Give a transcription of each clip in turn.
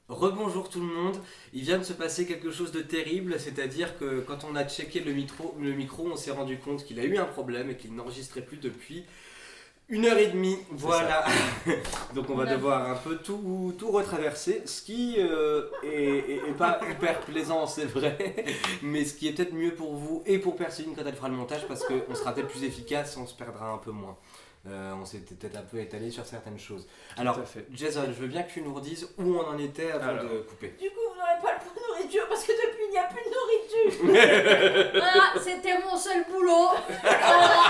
Rebonjour tout le monde, il vient de se passer quelque chose de terrible, c'est-à-dire que quand on a checké le micro, on s'est rendu compte qu'il a eu un problème et qu'il n'enregistrait plus depuis 1 heure et demie, voilà. Donc on va devoir un peu tout retraverser, ce qui est pas hyper plaisant, c'est vrai, mais ce qui est peut-être mieux pour vous et pour Perséline quand elle fera le montage, parce qu'on sera peut-être plus efficace, on se perdra un peu moins. On s'était peut-être un peu étalé sur certaines choses. Alors, Jason, je veux bien que tu nous redises où on en était avant de couper. Du coup, vous n'aurez pas le point de nourriture parce que depuis, il n'y a plus de nourriture. Voilà, c'était mon seul boulot. Voilà.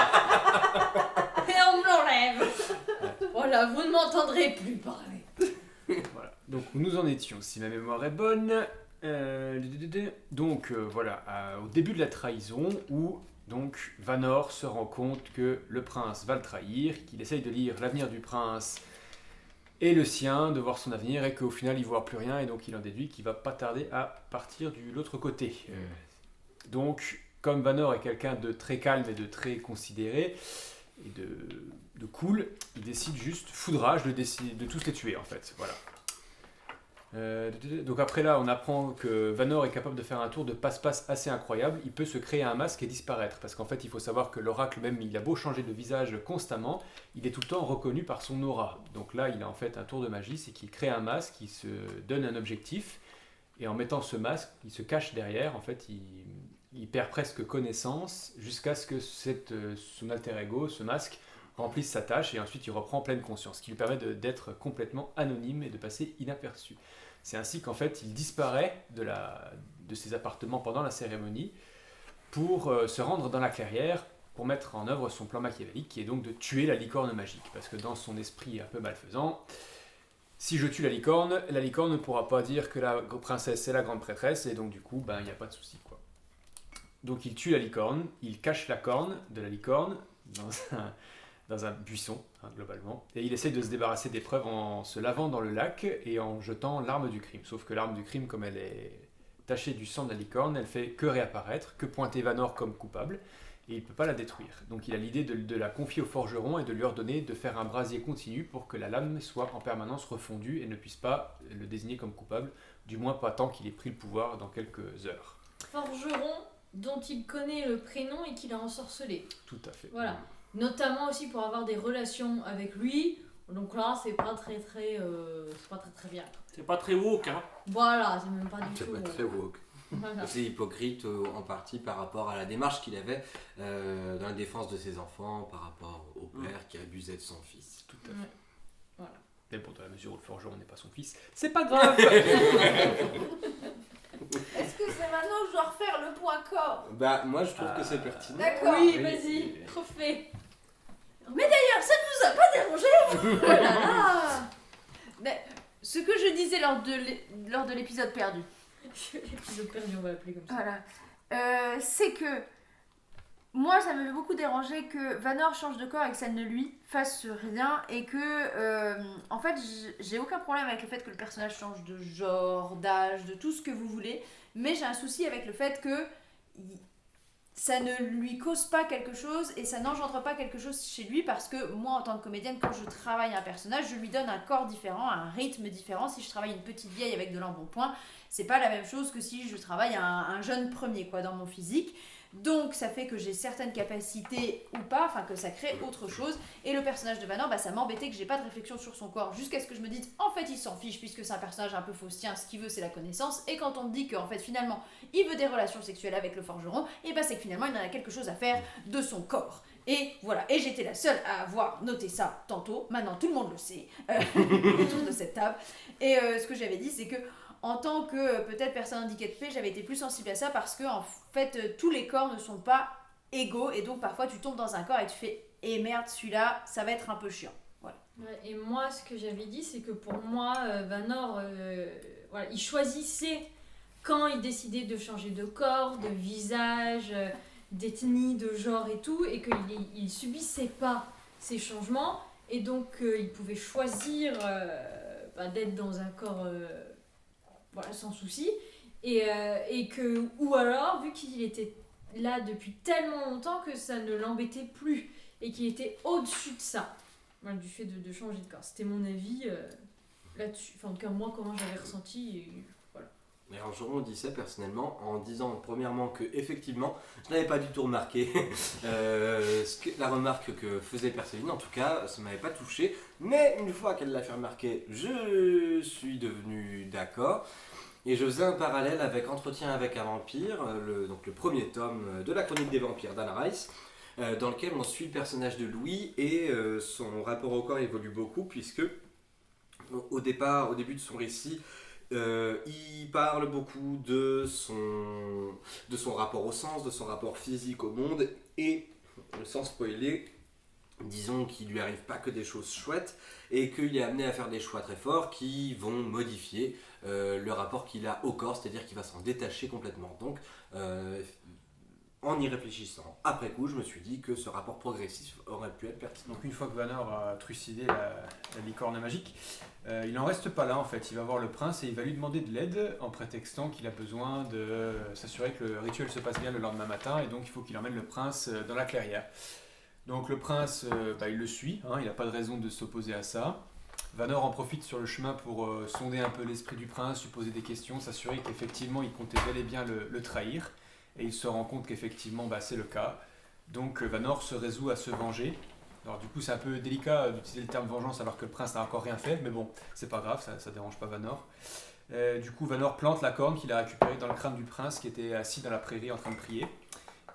Et on me l'enlève. Voilà, vous ne m'entendrez plus parler. Voilà. Donc où nous en étions, si ma mémoire est bonne. Voilà, au début de la trahison, où donc Vanor se rend compte que le prince va le trahir, qu'il essaye de lire l'avenir du prince et le sien, de voir son avenir, et qu'au final il ne voit plus rien, et donc il en déduit qu'il va pas tarder à partir de l'autre côté. Donc, comme Vanor est quelqu'un de très calme et de très considéré, et de cool, il décide juste, foudrage, de tous les tuer en fait. Voilà. Donc après là, on apprend que Vanor est capable de faire un tour de passe-passe assez incroyable. Il peut se créer un masque et disparaître. Parce qu'en fait, il faut savoir que l'oracle, même il a beau changer de visage constamment, il est tout le temps reconnu par son aura. Donc là, il a en fait un tour de magie, c'est qu'il crée un masque, il se donne un objectif, et en mettant ce masque, il se cache derrière. En fait, il perd presque connaissance jusqu'à ce que son alter ego, ce masque, remplisse sa tâche, et ensuite il reprend pleine conscience, ce qui lui permet d'être complètement anonyme et de passer inaperçu. C'est ainsi qu'en fait il disparaît de ses appartements pendant la cérémonie pour se rendre dans la clairière pour mettre en œuvre son plan machiavélique, qui est donc de tuer la licorne magique, parce que dans son esprit un peu malfaisant, si je tue la licorne ne pourra pas dire que la princesse est la grande prêtresse, et donc du coup il n'y a pas de souci, quoi. Donc il tue la licorne, il cache la corne de la licorne dans un buisson, globalement. Et il essaye de se débarrasser des preuves en se lavant dans le lac et en jetant l'arme du crime. Sauf que l'arme du crime, comme elle est tachée du sang de la licorne, elle fait que réapparaître, que pointer Vanor comme coupable, et il ne peut pas la détruire. Donc il a l'idée de la confier au forgeron et de lui ordonner de faire un brasier continu pour que la lame soit en permanence refondue et ne puisse pas le désigner comme coupable, du moins pas tant qu'il ait pris le pouvoir dans quelques heures. Forgeron dont il connaît le prénom et qu'il a ensorcelé. Tout à fait. Voilà. Notamment aussi pour avoir des relations avec lui. Donc là, c'est pas très bien. C'est pas très woke, hein. Voilà, c'est même pas du C'est tout. pas très woke. Voilà. C'est hypocrite en partie par rapport à la démarche qu'il avait dans la défense de ses enfants, par rapport au père qui abusait de son fils. Tout à fait. Ouais. Voilà. Mais bon, dans la mesure où le forgeron n'est pas son fils, c'est pas grave. Est-ce que c'est maintenant que je dois refaire le point corps? Bah moi je trouve que c'est pertinent. D'accord. Oui, vas-y, refais. Mais d'ailleurs, ça ne vous a pas dérangé? Oh là là. Mais ce que je disais lors de l'épisode perdu. L'épisode perdu, on va l'appeler comme ça. Voilà. C'est que moi, ça m'avait beaucoup dérangé que Vanor change de corps et que ça ne lui fasse rien. Et que, en fait, j'ai aucun problème avec le fait que le personnage change de genre, d'âge, de tout ce que vous voulez. Mais j'ai un souci avec le fait que ça ne lui cause pas quelque chose et ça n'engendre pas quelque chose chez lui, parce que moi, en tant que comédienne, quand je travaille un personnage, je lui donne un corps différent, un rythme différent. Si je travaille une petite vieille avec de l'embonpoint, c'est pas la même chose que si je travaille un jeune premier, quoi, dans mon physique. Donc ça fait que j'ai certaines capacités ou pas, enfin que ça crée autre chose. Et le personnage de Vanor, ça m'embêtait que j'ai pas de réflexion sur son corps, jusqu'à ce que je me dise en fait il s'en fiche puisque c'est un personnage un peu faustien, ce qu'il veut c'est la connaissance. Et quand on me dit qu'en fait finalement il veut des relations sexuelles avec le forgeron, et c'est que finalement il en a quelque chose à faire de son corps. Et voilà, et j'étais la seule à avoir noté ça tantôt, maintenant tout le monde le sait autour de cette table. Et ce que j'avais dit, c'est que en tant que peut-être personne handicapée, j'avais été plus sensible à ça parce que en fait tous les corps ne sont pas égaux, et donc parfois tu tombes dans un corps et tu fais et merde, celui-là ça va être un peu chiant. Voilà. Ouais, et moi ce que j'avais dit, c'est que pour moi Vanor voilà, il choisissait quand il décidait de changer de corps, de visage, d'ethnie, de genre et tout, et qu'il subissait pas ces changements, et donc il pouvait choisir d'être dans un corps voilà, sans souci, et que, ou alors vu qu'il était là depuis tellement longtemps que ça ne l'embêtait plus et qu'il était au-dessus de ça, voilà, du fait de changer de corps. C'était mon avis. là-dessus. Enfin, en tout cas, moi, comment j'avais ressenti. Et voilà. Et alors je rebondissais personnellement en disant premièrement que effectivement je n'avais pas du tout remarqué la remarque que faisait Perséline, en tout cas ça ne m'avait pas touché, mais une fois qu'elle l'a fait remarquer, je suis devenu d'accord. Et je faisais un parallèle avec Entretien avec un vampire, donc le premier tome de la chronique des vampires d'Anne Rice, dans lequel on suit le personnage de Louis et son rapport au corps évolue beaucoup puisque au début de son récit, il parle beaucoup de son rapport au sens, de son rapport physique au monde, et sans spoiler, disons qu'il lui arrive pas que des choses chouettes, et qu'il est amené à faire des choix très forts qui vont modifier le rapport qu'il a au corps, c'est-à-dire qu'il va s'en détacher complètement. Donc, en y réfléchissant après coup, je me suis dit que ce rapport progressif aurait pu être pertinent. Donc une fois que Vanor a trucidé la licorne magique, il n'en reste pas là en fait. Il va voir le prince et il va lui demander de l'aide en prétextant qu'il a besoin de s'assurer que le rituel se passe bien le lendemain matin et donc il faut qu'il emmène le prince dans la clairière. Donc le prince, il le suit, hein, il n'a pas de raison de s'opposer à ça. Vanor en profite sur le chemin pour sonder un peu l'esprit du prince, lui poser des questions, s'assurer qu'effectivement il comptait bel et bien le trahir. Et il se rend compte qu'effectivement c'est le cas. Donc Vanor se résout à se venger. Alors du coup c'est un peu délicat d'utiliser le terme vengeance alors que le prince n'a encore rien fait, mais bon, c'est pas grave, ça dérange pas Vanor. Du coup Vanor plante la corne qu'il a récupérée dans le crâne du prince qui était assis dans la prairie en train de prier.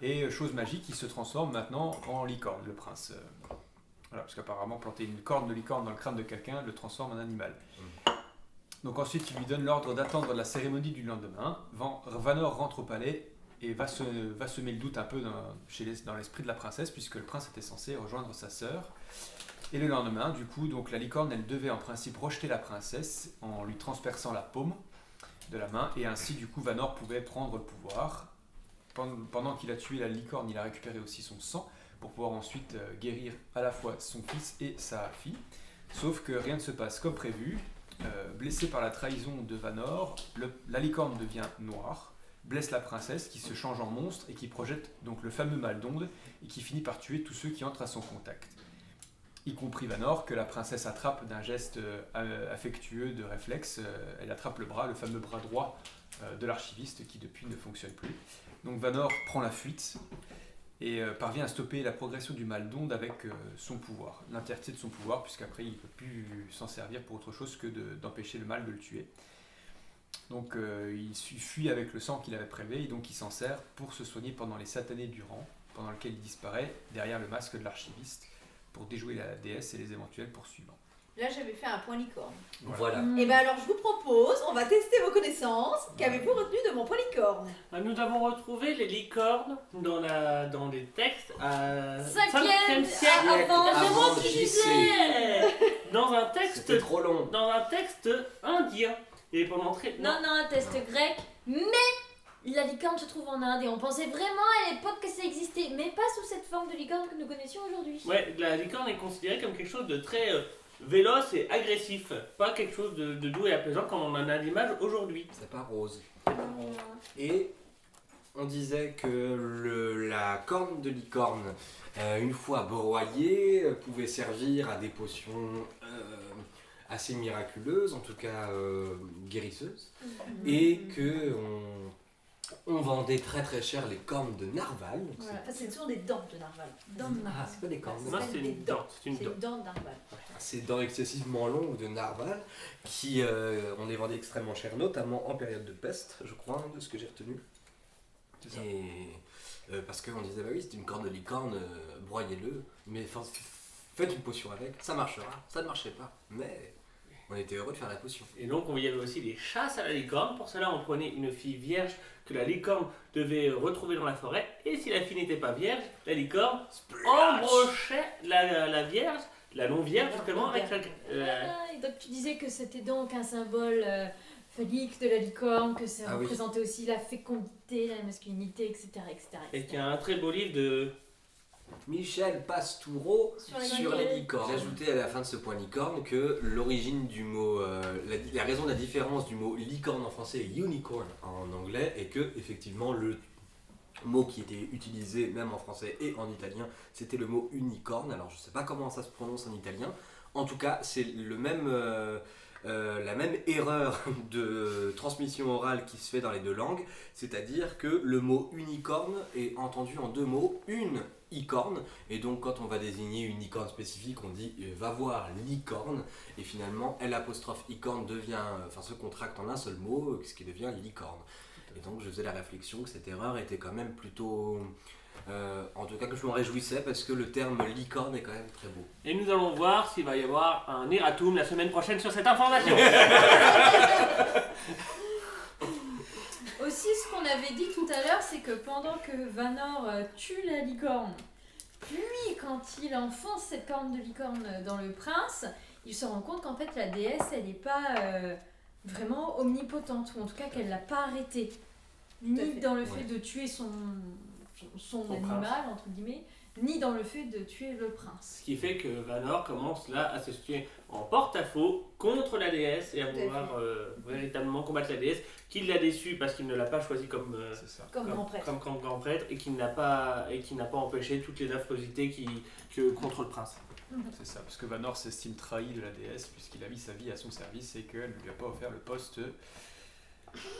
Et chose magique, il se transforme maintenant en licorne, le prince. Voilà, parce qu'apparemment planter une corne de licorne dans le crâne de quelqu'un le transforme en animal. Donc ensuite il lui donne l'ordre d'attendre la cérémonie du lendemain. Vanor rentre au palais et va semer le doute un peu dans l'esprit de la princesse, puisque le prince était censé rejoindre sa sœur. Et le lendemain, du coup, donc la licorne, elle devait en principe rejeter la princesse en lui transperçant la paume de la main, et ainsi, du coup, Vanor pouvait prendre le pouvoir. Pendant qu'il a tué la licorne, il a récupéré aussi son sang, pour pouvoir ensuite guérir à la fois son fils et sa fille. Sauf que rien ne se passe comme prévu. Blessé par la trahison de Vanor, la licorne devient noire, blesse la princesse qui se change en monstre et qui projette donc le fameux mal d'onde et qui finit par tuer tous ceux qui entrent à son contact. Y compris Vanor, que la princesse attrape d'un geste affectueux de réflexe, elle attrape le fameux bras droit de l'archiviste qui depuis ne fonctionne plus. Donc Vanor prend la fuite et parvient à stopper la progression du mal d'onde avec son pouvoir, l'entièreté de son pouvoir, puisqu'après il ne peut plus s'en servir pour autre chose que d'empêcher le mal de le tuer. Donc il fuit avec le sang qu'il avait prélevé et donc il s'en sert pour se soigner pendant les 7 années durant, pendant lesquelles il disparaît derrière le masque de l'archiviste pour déjouer la déesse et les éventuels poursuivants. Là, j'avais fait un point licorne. Voilà. Et ben alors, je vous propose, on va tester vos connaissances. Qu'avez-vous retenu de mon point licorne? Nous avons retrouvé les licornes dans les textes à 5e siècle. avant, c'est moi Avant qui JC. disais. Dans un texte, C'était trop long. indien. Et pour montrer. Non, un test grec, mais la licorne se trouve en Inde et on pensait vraiment à l'époque que ça existait, mais pas sous cette forme de licorne que nous connaissions aujourd'hui. Ouais, la licorne est considérée comme quelque chose de très véloce et agressif. Pas quelque chose de doux et apaisant comme on en a l'image aujourd'hui. C'est pas rose. Et on disait que la corne de licorne, une fois broyée, pouvait servir à des potions assez miraculeuses, en tout cas guérisseuses, et que on vendait très très cher les cornes de narval. Donc Voilà. Enfin, c'est toujours des dents de narval. Dents de Ah, narval. c'est pas des cornes. Non, c'est une dent. C'est une C'est dent. une dent de narval. Ces dents excessivement longues de narval qui on les vendait extrêmement cher, notamment en période de peste, je crois, hein, de ce que j'ai retenu. C'est ça. Et parce qu'on disait, bah oui, c'est une corne de licorne, broyez-le, mais faites une potion avec, ça marchera, ça ne marchait pas, mais on était heureux de faire la potion. Et donc il y avait aussi des chasses à la licorne. Pour cela, on prenait une fille vierge que la licorne devait retrouver dans la forêt. Et si la fille n'était pas vierge, la licorne embrochait la vierge, la non-vierge justement, avec la... Et donc tu disais que c'était donc un symbole phallique de la licorne, que ça Ah oui. représentait aussi la fécondité, la masculinité, etc. Et qu'il y a un très beau livre de... Michel Pastoureau Sur les les licornes. J'ajoutais à la fin de ce point licorne que l'origine du mot, la raison de la différence du mot licorne en français et unicorn en anglais est que effectivement le mot qui était utilisé même en français et en italien c'était le mot unicorne. Alors je sais pas comment ça se prononce en italien. En tout cas c'est le même la même erreur de transmission orale qui se fait dans les deux langues, c'est-à-dire que le mot unicorne est entendu en deux mots, une icorne, et donc quand on va désigner une licorne spécifique, on dit va voir licorne, et finalement l'apostrophe icorne se contracte en un seul mot, ce qui devient licorne. Et donc je faisais la réflexion que cette erreur était quand même plutôt... en tout cas que je m'en réjouissais parce que le terme licorne est quand même très beau. Et nous allons voir s'il va y avoir un erratum la semaine prochaine sur cette information. Aussi, ce qu'on avait dit tout à l'heure, c'est que pendant que Vanor tue la licorne, puis quand il enfonce cette corne de licorne dans le prince, il se rend compte qu'en fait la déesse, elle n'est pas vraiment omnipotente, ou en tout cas qu'elle l'a pas arrêtée. Ni dans le fait de tuer son animal, entre guillemets, ni dans le fait de tuer le prince. Ce qui fait que Vanor commence là à se situer en porte-à-faux contre la déesse et à vouloir véritablement combattre la déesse, qui l'a déçu parce qu'il ne l'a pas choisi comme Grand prêtre. comme grand prêtre et qui n'a pas empêché toutes les affrosités contre le prince. C'est ça, parce que Vanor s'estime trahi de la déesse puisqu'il a mis sa vie à son service et qu'elle ne lui a pas offert le poste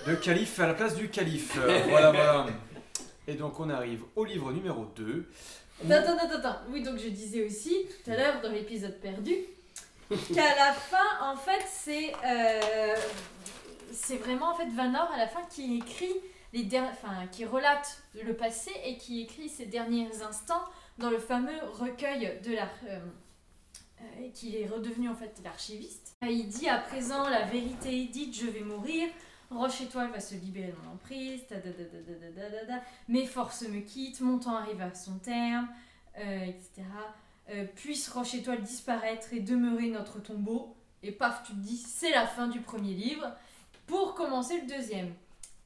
de calife à la place du calife. Voilà. Et donc on arrive au livre numéro 2. Attends. Oui, donc je disais aussi tout à l'heure dans l'épisode perdu qu'à la fin, en fait, c'est vraiment en fait Vanor à la fin qui écrit qui relate le passé et qui écrit ses derniers instants dans le fameux recueil de qui est redevenu en fait l'archiviste. Il dit à présent la vérité est dite, je vais mourir. Roche Étoile va se libérer de mon emprise, mes forces me quittent, mon temps arrive à son terme, etc. Puisse Roche Étoile disparaître et demeurer notre tombeau. Et paf, tu te dis, c'est la fin du premier livre. Pour commencer le deuxième,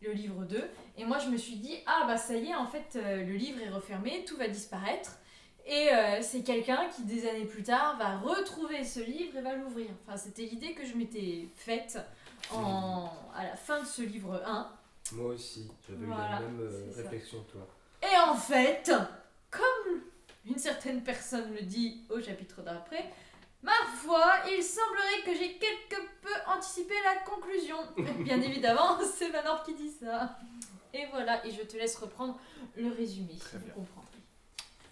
le livre 2. Et moi, je me suis dit, ça y est, en fait, le livre est refermé, tout va disparaître. Et c'est quelqu'un qui, des années plus tard, va retrouver ce livre et va l'ouvrir. Enfin, c'était l'idée que je m'étais faite à la fin de ce livre 1. Moi aussi, j'avais eu la même réflexion que toi. Et en fait, comme une certaine personne le dit au chapitre d'après, ma foi, il semblerait que j'ai quelque peu anticipé la conclusion. Bien évidemment, c'est Vanor qui dit ça. Et voilà, et je te laisse reprendre le résumé, si vous comprendrez.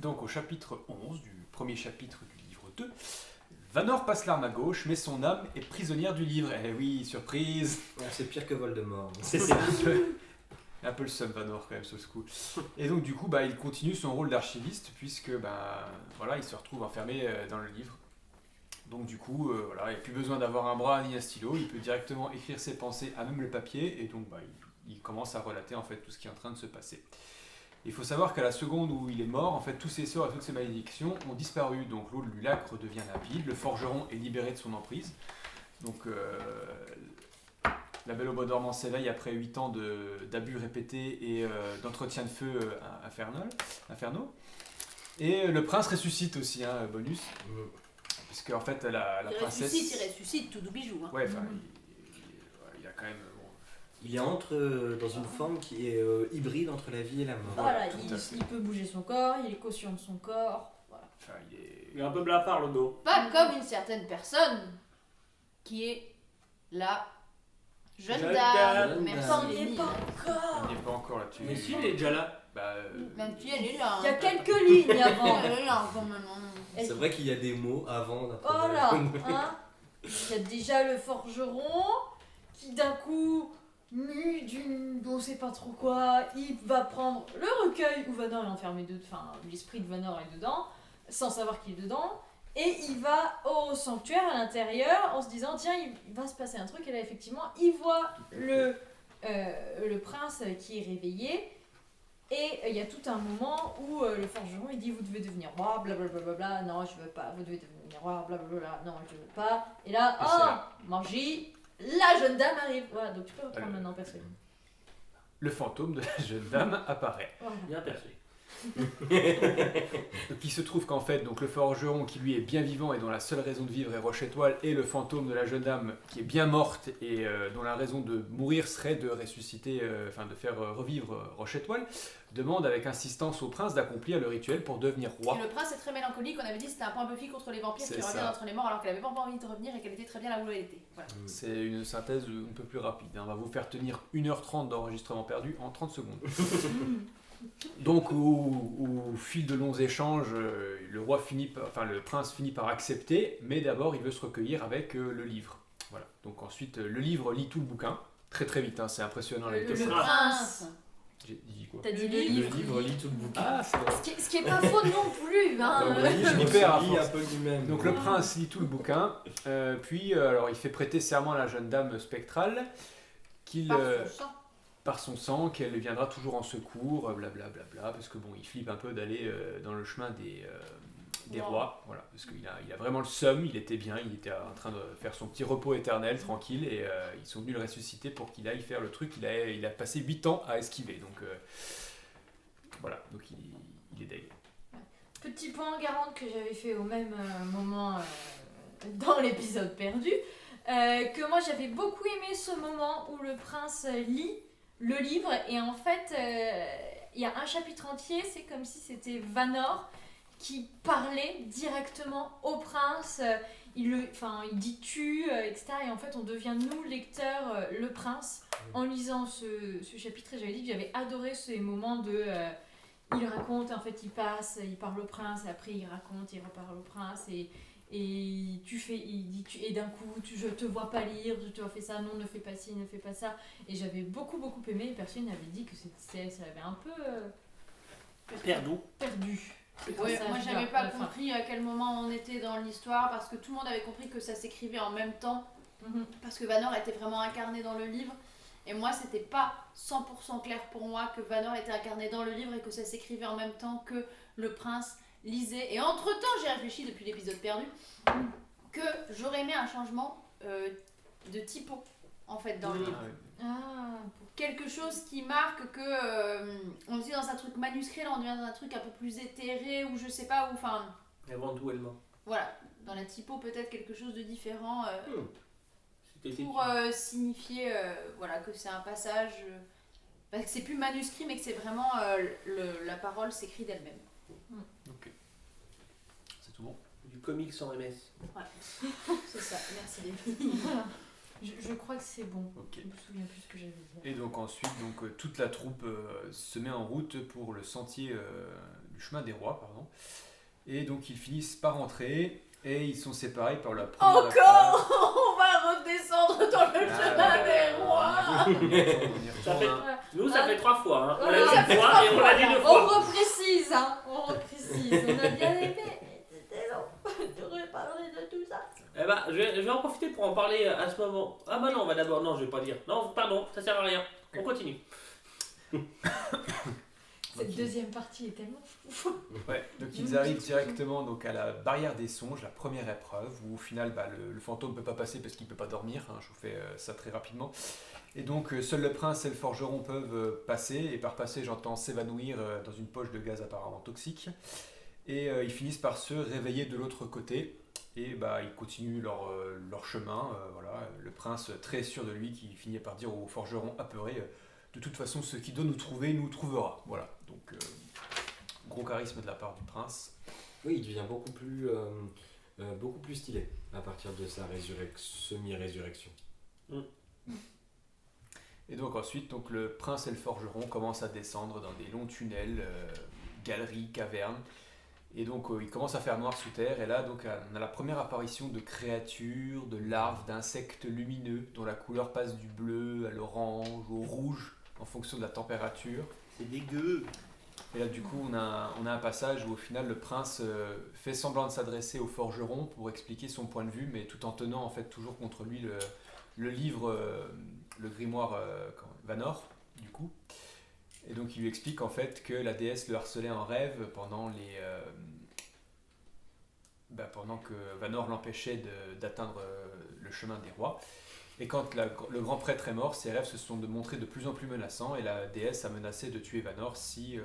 Donc au chapitre 11 du premier chapitre du livre 2, Vanor passe l'arme à gauche, mais son âme est prisonnière du livre. Eh oui, surprise. C'est pire que Voldemort. C'est un peu le seum Vanor quand même sur ce coup. Et donc du coup, il continue son rôle d'archiviste puisque il se retrouve enfermé dans le livre. Donc du coup, il n'y a plus besoin d'avoir un bras ni un stylo, il peut directement écrire ses pensées à même le papier et donc il commence à relater en fait tout ce qui est en train de se passer. Il faut savoir qu'à la seconde où il est mort, en fait, tous ses sorts et toutes ses malédictions ont disparu. Donc l'eau du lac redevient limpide, le forgeron est libéré de son emprise. Donc la Belle au Bois dormant s'éveille après 8 ans d'abus répétés et d'entretien de feu infernaux. Et le prince ressuscite aussi, bonus. Puisque en fait la princesse... Il ressuscite, tout bijou. Hein. Ouais, il a quand même... Il entre dans une forme qui est hybride entre la vie et la mort. Voilà, il peut bouger son corps, il est conscient de son corps. Voilà. Enfin, Il est un peu blafard le dos. Pas comme une certaine personne qui est la jeune dame. Merci. On n'y est pas encore. on n'y est pas encore là-dessus. Mais si, il est déjà là. Même si elle est là. Il y a quelques lignes avant. Elle est là quand même. C'est vrai qu'il y a des mots avant d'après. Voilà, hein. Il y a déjà le forgeron qui d'un coup, mu d'une on sait pas trop quoi, il va prendre le recueil où Vanor est enfermé dedans, enfin l'esprit de Vanor est dedans, sans savoir qu'il est dedans, et il va au sanctuaire à l'intérieur en se disant tiens il va se passer un truc, et là effectivement il voit le prince qui est réveillé. Et il y a tout un moment où le forgeron il dit vous devez devenir roi, blablabla, non je veux pas, vous devez devenir roi, blablabla, non je veux pas. Et là, magie, la jeune dame arrive. Voilà, donc tu peux reprendre maintenant perso. Le fantôme de la jeune dame apparaît. Voilà. Bien perçu. Donc il se trouve qu'en fait, donc, le forgeron qui lui est bien vivant et dont la seule raison de vivre est Roche-Étoile, et le fantôme de la jeune dame qui est bien morte et dont la raison de mourir serait de ressusciter, de faire revivre Roche-Étoile, demande avec insistance au prince d'accomplir le rituel pour devenir roi. Et le prince est très mélancolique, on avait dit que c'était un peu un Buffy contre les vampires C'est qui revient ça. d'entre les morts alors qu'elle avait pas envie de revenir et qu'elle était très bien là où elle était. Voilà. C'est une synthèse un peu plus rapide. On va vous faire tenir 1h30 d'enregistrement perdu en 30 secondes. Donc au fil de longs échanges, le prince finit par accepter, mais d'abord il veut se recueillir avec le livre. Voilà. Donc ensuite le livre lit tout le bouquin, très très vite, hein, c'est impressionnant la vitesse. Le prince. J'ai dit quoi? T'as dit Le livre. livre lit tout le bouquin. Ah, c'est vrai. Ce qui est pas faux non plus. Hein. Je m'y perds à lit force. un peu lui-même. Donc le prince lit tout le bouquin, alors il fait prêter serment à la jeune dame spectrale qu'il Par son sang. par son sang, qu'elle viendra toujours en secours, blablabla, parce que bon, il flippe un peu d'aller dans le chemin des Wow. rois, voilà, parce qu'il a vraiment le seum, il était bien, il était en train de faire son petit repos éternel, tranquille, et ils sont venus le ressusciter pour qu'il aille faire le truc, il a passé 8 ans à esquiver, donc voilà, donc il est deg. Petit point en garante que j'avais fait au même moment dans l'épisode perdu, que moi j'avais beaucoup aimé ce moment où le prince lit le livre et en fait il y a un chapitre entier, c'est comme si c'était Vanor qui parlait directement au prince, il dit tu, etc. Et en fait on devient nous lecteurs le prince en lisant ce chapitre et j'avais dit que j'avais adoré ces moments de... il raconte, en fait, il parle au prince, et après il raconte, il reparle au prince, et il dit, et d'un coup, je te vois pas lire, je te vois faire ça, non, ne fais pas ci, ne fais pas ça. Et j'avais beaucoup, beaucoup aimé, et personne n'avait dit que ça avait un peu perdu. Ouais, moi j'avais pas compris à quel moment on était dans l'histoire parce que tout le monde avait compris que ça s'écrivait en même temps parce que Vanor était vraiment incarné dans le livre et moi c'était pas 100% clair pour moi que Vanor était incarné dans le livre et que ça s'écrivait en même temps que le prince lisait et entre temps j'ai réfléchi depuis l'épisode perdu que j'aurais aimé un changement de typo en fait dans le livre. Ah, Quelque chose qui marque que on était dans un truc manuscrit, là on devient dans un truc un peu plus éthéré ou je sais pas où, enfin Éventuellement. voilà, dans la typo peut-être quelque chose de différent C'était pour signifier voilà que c'est un passage, que c'est plus manuscrit mais que c'est vraiment la parole s'écrit d'elle-même. Ok. C'est tout bon. du comics sans MS. C'est ça, merci les filles. je crois que c'est bon. Ok. Je me souviens plus ce que j'avais dit. Et donc ensuite, toute la troupe se met en route pour le sentier du chemin des rois, pardon. Et donc ils finissent par rentrer et ils sont séparés par la première Encore on va redescendre dans le chemin des rois. On y Ça fait- retourne, hein. Nous, ça fait 3 fois. Hein. On Voilà, l'a ça dit une fois et on l'a dit 2 On fois. reprécise, hein. On a bien aimé. Mais c'était long de reparler de tout ça. Eh ben, je vais en profiter pour en parler à ce moment. Ah bah non, on va d'abord... Non, je vais pas dire. Non, pardon, ça sert à rien. On continue. Cette deuxième partie est tellement fou. Ouais, donc ils arrivent directement donc, à la barrière des songes, la première épreuve, où au final le fantôme ne peut pas passer parce qu'il ne peut pas dormir, hein, je vous fais ça très rapidement. Et donc seul le prince et le forgeron peuvent passer, et par passer j'entends s'évanouir dans une poche de gaz apparemment toxique. Et ils finissent par se réveiller de l'autre côté, et ils continuent leur chemin. Voilà. Le prince très sûr de lui qui finit par dire au forgeron apeuré de toute façon, ce qui doit nous trouver, nous trouvera. Voilà. Donc, gros charisme de la part du prince. Oui, il devient beaucoup plus stylé à partir de sa semi-résurrection. Et donc ensuite, le prince et le forgeron commencent à descendre dans des longs tunnels, galeries, cavernes. Et donc il commence à faire noir sous terre. Et là, on a la première apparition de créatures, de larves, d'insectes lumineux dont la couleur passe du bleu à l'orange, au rouge en fonction de la température. C'est dégueu. Et là, du coup, on a un passage où, au final, le prince fait semblant de s'adresser au forgeron pour expliquer son point de vue, mais tout en tenant, en fait, toujours contre lui le livre, le grimoire Vanor, du coup. Et donc, il lui explique, en fait, que la déesse le harcelait en rêve pendant que Vanor l'empêchait d'atteindre le chemin des rois. Et quand le grand prêtre est mort, ses rêves se sont montrés de plus en plus menaçants et la déesse a menacé de tuer Vanor si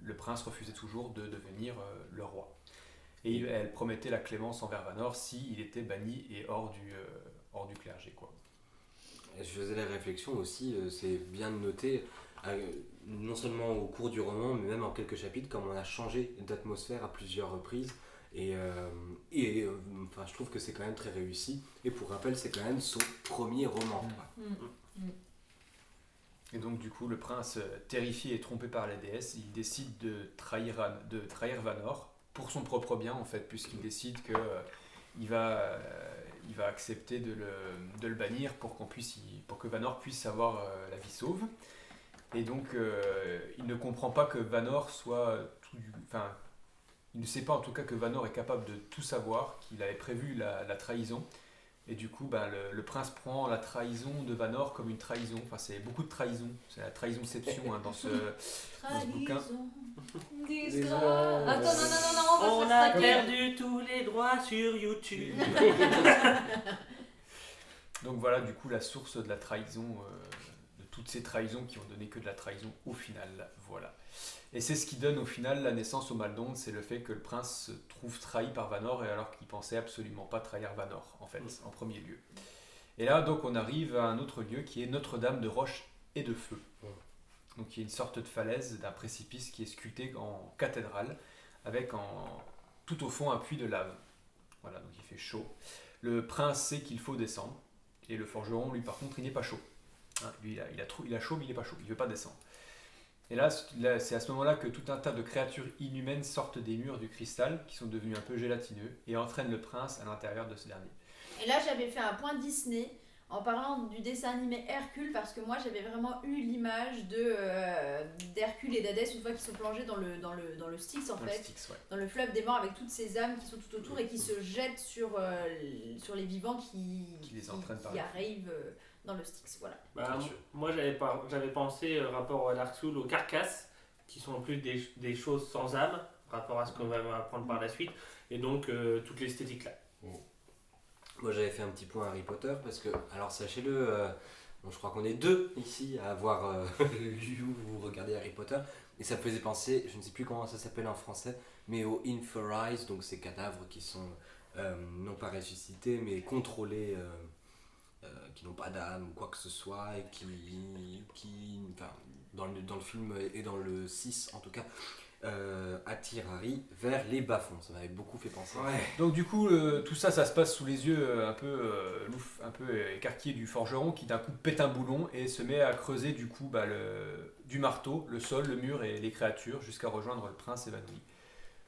le prince refusait toujours de devenir le roi. Et elle promettait la clémence envers Vanor s'il était banni et hors du clergé, quoi. Je faisais la réflexion aussi, c'est bien de noter, non seulement au cours du roman, mais même en quelques chapitres, comme on a changé d'atmosphère à plusieurs reprises. Enfin, je trouve que c'est quand même très réussi. Et pour rappel, c'est quand même son premier roman. Et donc du coup, le prince, terrifié et trompé par la déesse, il décide de trahir Vanor pour son propre bien en fait, puisqu'il décide que il va accepter de le bannir pour que Vanor puisse avoir la vie sauve. Et donc il ne comprend pas que Vanor soit il ne sait pas en tout cas que Vanor est capable de tout savoir, qu'il avait prévu la trahison. Et du coup, le prince prend la trahison de Vanor comme une trahison. Enfin, c'est beaucoup de trahison. C'est la trahison-ception dans ce bouquin. Attends, non, On a perdu tous les droits sur YouTube. Donc voilà, du coup, la source de la trahison, de toutes ces trahisons qui ont donné que de la trahison au final. Voilà. Et c'est ce qui donne au final la naissance au Mal d'Onde, c'est le fait que le prince se trouve trahi par Vanor, et alors qu'il pensait absolument pas trahir Vanor, en fait, en premier lieu. Et là, donc, on arrive à un autre lieu qui est Notre-Dame de Roche et de Feu. Donc, il y a une sorte de falaise d'un précipice qui est sculpté en cathédrale, avec tout au fond un puits de lave. Voilà, donc il fait chaud. Le prince sait qu'il faut descendre, et le forgeron, lui, par contre, il n'est pas chaud. Hein, lui, il a chaud, mais il n'est pas chaud, il ne veut pas descendre. Et là, c'est à ce moment-là que tout un tas de créatures inhumaines sortent des murs du cristal, qui sont devenus un peu gélatineux, et entraînent le prince à l'intérieur de ce dernier. Et là, j'avais fait un point Disney en parlant du dessin animé Hercule, parce que moi, j'avais vraiment eu l'image d'Hercule et d'Hadès une fois qu'ils sont plongés dans le Styx, en fait, dans le fleuve des morts, avec toutes ces âmes qui sont tout autour et qui se jettent sur les vivants qui arrivent dans le Styx, voilà. Moi j'avais pensé rapport à Dark Souls aux carcasses qui sont plus des choses sans âme rapport à ce qu'on va apprendre par la suite, et donc toute l'esthétique là. Moi j'avais fait un petit point Harry Potter parce que, alors sachez-le, je crois qu'on est 2 ici à avoir lu ou regardé Harry Potter, et ça me faisait penser, je ne sais plus comment ça s'appelle en français, mais aux Inferize, donc ces cadavres qui sont non pas ressuscités mais contrôlés, qui n'ont pas d'âme ou quoi que ce soit, et qui enfin, dans le film et dans le 6 en tout cas, attire Harry vers les bas-fonds. Ça m'avait beaucoup fait penser. Ouais. Donc du coup, tout ça se passe sous les yeux un peu écarquillés du forgeron, qui d'un coup pète un boulon et se met à creuser du coup du marteau, le sol, le mur et les créatures, jusqu'à rejoindre le prince évanoui.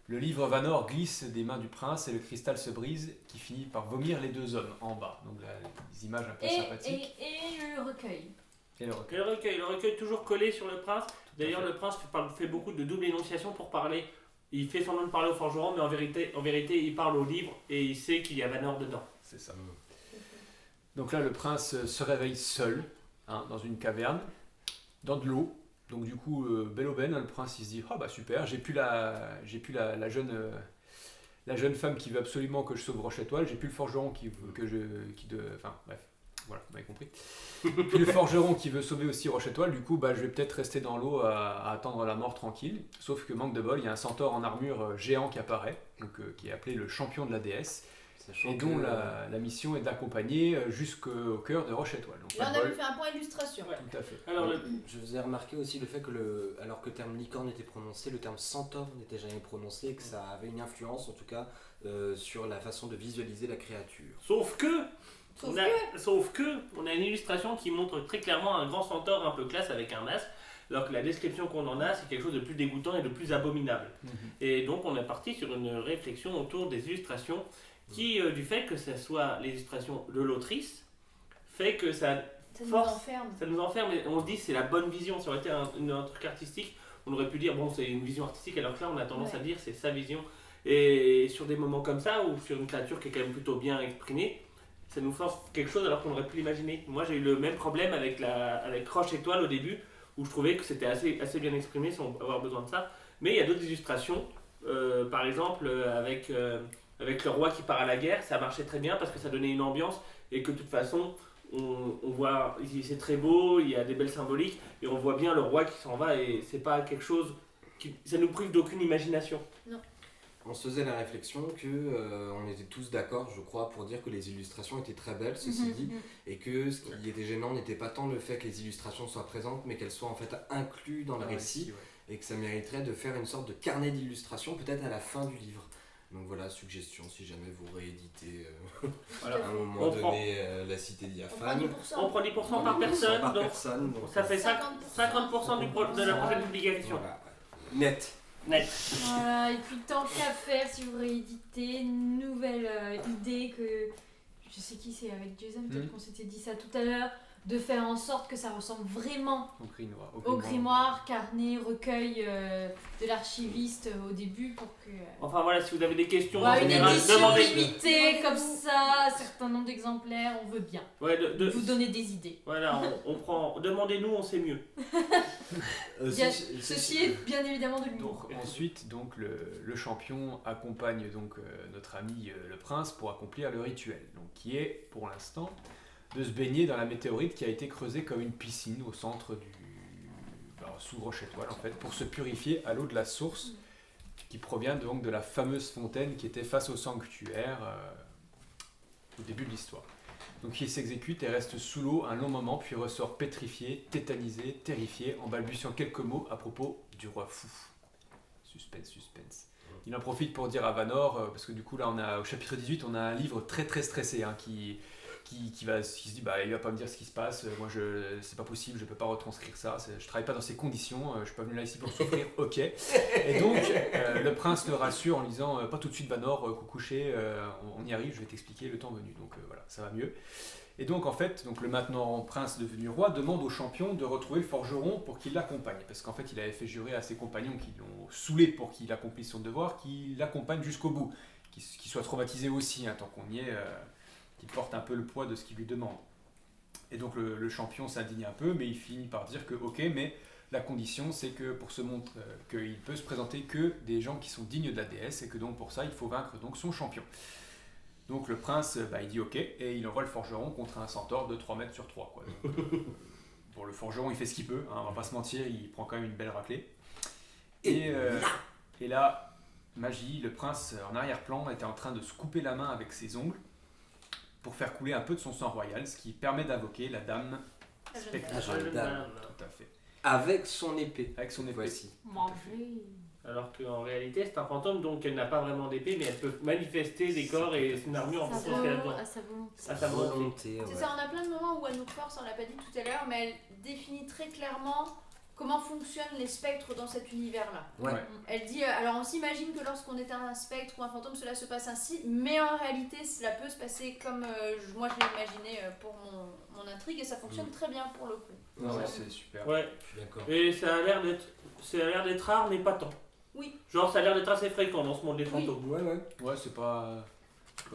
Le livre Vanor glisse des mains du prince et le cristal se brise, qui finit par vomir les 2 hommes en bas. Donc là, des images un peu sympathiques. Et le recueil. Le recueil toujours collé sur le prince. D'ailleurs, le prince fait beaucoup de double énonciation pour parler. Il fait semblant de parler au forgeron, mais en vérité, il parle au livre et il sait qu'il y a Vanor dedans. C'est ça. Donc là, le prince se réveille seul, dans une caverne, dans de l'eau. Donc du coup, belle aubaine, le prince il se dit « Ah bah super, j'ai plus la jeune femme qui veut absolument que je sauve Roche-Étoile, j'ai plus le forgeron enfin bref, voilà, vous m'avez compris. Puis le forgeron qui veut sauver aussi Roche-Étoile, du coup je vais peut-être rester dans l'eau à attendre la mort tranquille. Sauf que manque de bol, il y a un centaure en armure géant qui apparaît, donc, qui est appelé le champion de la déesse. Et dont la mission est d'accompagner jusqu'au cœur de Roche-Étoile. Là, on avait fait un point illustration. Ouais. Tout à fait. Alors, je vous ai remarqué aussi le fait que alors que le terme licorne était prononcé, le terme centaure n'était jamais prononcé, et que ça avait une influence en tout cas sur la façon de visualiser la créature. Sauf que on a une illustration qui montre très clairement un grand centaure un peu classe avec un masque, alors que la description qu'on en a, c'est quelque chose de plus dégoûtant et de plus abominable. Et donc on est parti sur une réflexion autour des illustrations qui, du fait que ça soit l'illustration de l'autrice, fait que ça nous enferme, et on se dit c'est la bonne vision. Ça aurait été un truc artistique, on aurait pu dire bon c'est une vision artistique, alors que là on a tendance à dire c'est sa vision. Et sur des moments comme ça, ou sur une créature qui est quand même plutôt bien exprimée, ça nous force quelque chose alors qu'on aurait pu l'imaginer. Moi j'ai eu le même problème avec Roche-Étoile au début, où je trouvais que c'était assez bien exprimé sans avoir besoin de ça. Mais il y a d'autres illustrations, par exemple avec le roi qui part à la guerre, ça marchait très bien parce que ça donnait une ambiance, et que de toute façon on voit, c'est très beau, il y a des belles symboliques, et on voit bien le roi qui s'en va, et c'est pas quelque chose ça nous prive d'aucune imagination. On se faisait la réflexion que on était tous d'accord, je crois, pour dire que les illustrations étaient très belles, ceci dit, et que ce qui était gênant n'était pas tant le fait que les illustrations soient présentes, mais qu'elles soient en fait incluses dans le récit, et que ça mériterait de faire une sorte de carnet d'illustrations, peut-être à la fin du livre. Donc voilà, suggestion, si jamais vous rééditez Voilà. à un moment On donné La Cité On prend Diaphane. 10%. On prend 10% par personne, Par donc personne, donc, ça fait 50%. 50% de la prochaine publication. voilà. Net. Net. Voilà, et puis tant qu'à faire, si vous rééditez, une nouvelle idée que je sais qui c'est avec Jason, peut-être qu'on s'était dit ça tout à l'heure, de faire en sorte que ça ressemble vraiment au grimoire, carnet, recueil de l'archiviste au début pour que. Enfin voilà, si vous avez des questions, Ouais, en une général, édition demandez. limitée comme ça, un certain nombre d'exemplaires, on veut bien Ouais, vous donner des idées. Voilà, on prend. Demandez-nous, on sait mieux. Ceci est bien évidemment de l'humour. Donc, ensuite, donc, le champion accompagne donc, notre ami le prince pour accomplir le rituel, donc, qui est pour l'instant de se baigner dans la météorite qui a été creusée comme une piscine au centre sous Roche-Étoile en fait, pour se purifier à l'eau de la source qui provient donc de la fameuse fontaine qui était face au sanctuaire au début de l'histoire. Donc il s'exécute et reste sous l'eau un long moment, puis ressort pétrifié, tétanisé, terrifié, en balbutiant quelques mots à propos du roi fou. Suspense, suspense. Il en profite pour dire à Vanor, parce que du coup là on a, au chapitre 18, on a un livre très très stressé qui se dit il va pas me dire ce qui se passe, moi c'est pas possible, je peux pas retranscrire ça, je travaille pas dans ces conditions, je suis pas venu là ici pour souffrir, ok. Et donc le prince le rassure en lui disant pas tout de suite Vanor, coucoucher, on y arrive, je vais t'expliquer le temps venu, donc voilà, ça va mieux. Et donc en fait, donc, le maintenant prince devenu roi demande au champion de retrouver le forgeron pour qu'il l'accompagne, parce qu'en fait il avait fait jurer à ses compagnons qui l'ont saoulé pour qu'il accomplisse son devoir, qu'il l'accompagne jusqu'au bout, qu'il soit traumatisé aussi, tant qu'on y est, qu'il porte un peu le poids de ce qu'il lui demande. Et donc le champion s'indigne un peu, mais il finit par dire que ok, mais la condition c'est que pour se montrer qu'il peut se présenter que des gens qui sont dignes de la déesse, et que donc pour ça il faut vaincre donc son champion. Donc le prince, il dit ok, et il envoie le forgeron contre un centaure de 3 mètres sur 3. Quoi. Donc, bon, le forgeron il fait ce qu'il peut, on va pas se mentir, il prend quand même une belle raclée. Et là, magie, le prince en arrière-plan était en train de se couper la main avec ses ongles pour faire couler un peu de son sang royal, ce qui permet d'invoquer la dame spectrale. Dame. Tout à fait. Avec son épée. Avec son épée. Voici. Manger. Alors qu'en réalité, c'est un fantôme, donc elle n'a pas vraiment d'épée, mais elle peut manifester des corps et une armure en fonction de ce qu'elle a besoin. À sa volonté. À sa volonté. Volonté, C'est ouais. ça, on a plein de moments où elle nous force, on l'a pas dit tout à l'heure, mais elle définit très clairement comment fonctionnent les spectres dans cet univers-là. Ouais. Elle dit, alors on s'imagine que lorsqu'on est un spectre ou un fantôme, cela se passe ainsi, mais en réalité, cela peut se passer comme moi je l'ai imaginé pour mon intrigue, et ça fonctionne très bien pour le coup. Ouais, ouais, C'est super. Ouais, je suis d'accord. et ça a l'air d'être rare, mais pas tant. Oui. Genre, ça a l'air d'être assez fréquent dans ce monde des Oui. fantômes. Ouais, ouais. Ouais, c'est pas.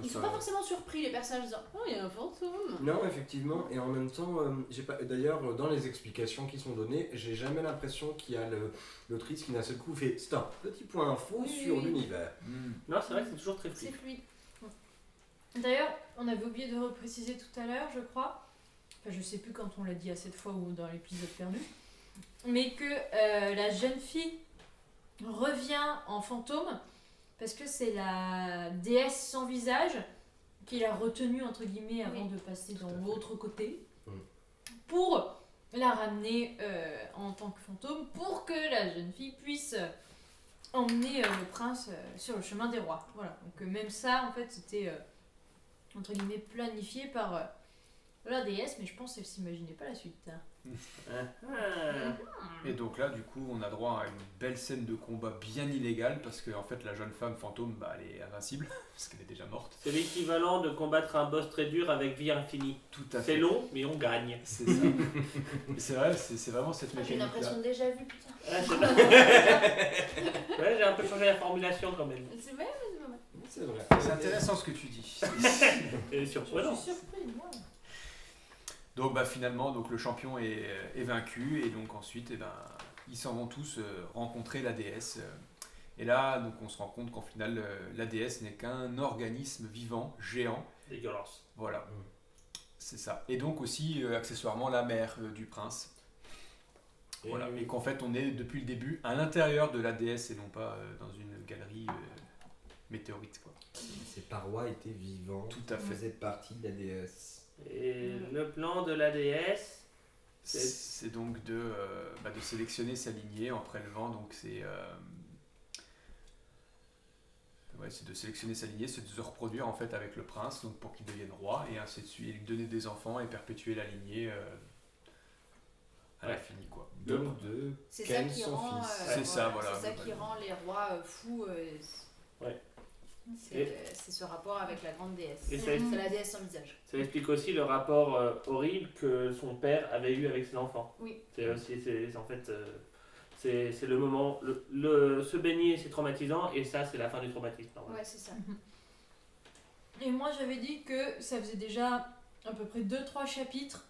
Ils sont pas forcément surpris, les personnages, disant oh, il y a un fantôme. Non, effectivement, et en même temps, j'ai pas. D'ailleurs, dans les explications qui sont données, j'ai jamais l'impression qu'il y a l'autrice qui d'un seul coup fait stop, petit point info Oui, sur oui. l'univers. Non, c'est vrai que c'est toujours très C'est fluide. fluide. D'ailleurs, on avait oublié de repréciser tout à l'heure, je crois, enfin je sais plus quand on l'a dit à cette fois ou dans l'épisode perdu, mais que la jeune fille revient en fantôme parce que c'est la déesse sans visage qui l'a retenue entre guillemets avant de passer dans l'autre côté pour la ramener en tant que fantôme pour que la jeune fille puisse emmener le prince sur le chemin des rois. Voilà, donc même ça en fait c'était entre guillemets planifié par la déesse, mais je pense qu'elle s'imaginait pas la suite. Et donc là, du coup, on a droit à une belle scène de combat bien illégale parce que en fait, la jeune femme fantôme, elle est invincible parce qu'elle est déjà morte. C'est l'équivalent de combattre un boss très dur avec vie infinie. Tout à C'est fait. long, mais on gagne. C'est ça. Mais c'est vrai, c'est vraiment cette J'ai mécanique-là. l'impression de déjà vu, putain. Ah, c'est vrai. Ouais, j'ai un peu changé la formulation quand même. C'est vrai, C'est vrai. C'est intéressant ce que tu dis. C'est je surprenant. suis surprise, moi. Donc finalement, donc, le champion est vaincu et donc ensuite, ils s'en vont tous rencontrer la déesse. Et là, donc, on se rend compte qu'en final, la déesse n'est qu'un organisme vivant, géant. Dégueulasse. Voilà, c'est ça. Et donc aussi, accessoirement, la mère du prince. Voilà. Et qu'en fait, on est depuis le début à l'intérieur de la déesse et non pas dans une galerie météorite, quoi. Ces parois étaient vivantes. Tout à fait. Faisaient partie de la déesse. Et le plan de la déesse, C'est donc de sélectionner sa lignée en prélevant, donc c'est de sélectionner sa lignée, c'est de se reproduire en fait avec le prince, donc pour qu'il devienne roi, et ainsi de suite, et lui donner des enfants et perpétuer la lignée à l'infini, quoi. Donc de C'est ça Ken, qui son rend, fils. C'est ça, voilà. C'est ça qui rend les rois fous. Ouais. C'est ce rapport avec la grande déesse. Et C'est la déesse sans visage. ça explique aussi le rapport horrible que son père avait eu avec ses enfants. Oui. C'est aussi, en fait, c'est le moment, se baigner c'est traumatisant et ça c'est la fin du traumatisme. normalement. Ouais, c'est ça. Et moi j'avais dit que ça faisait déjà à peu près 2-3 chapitres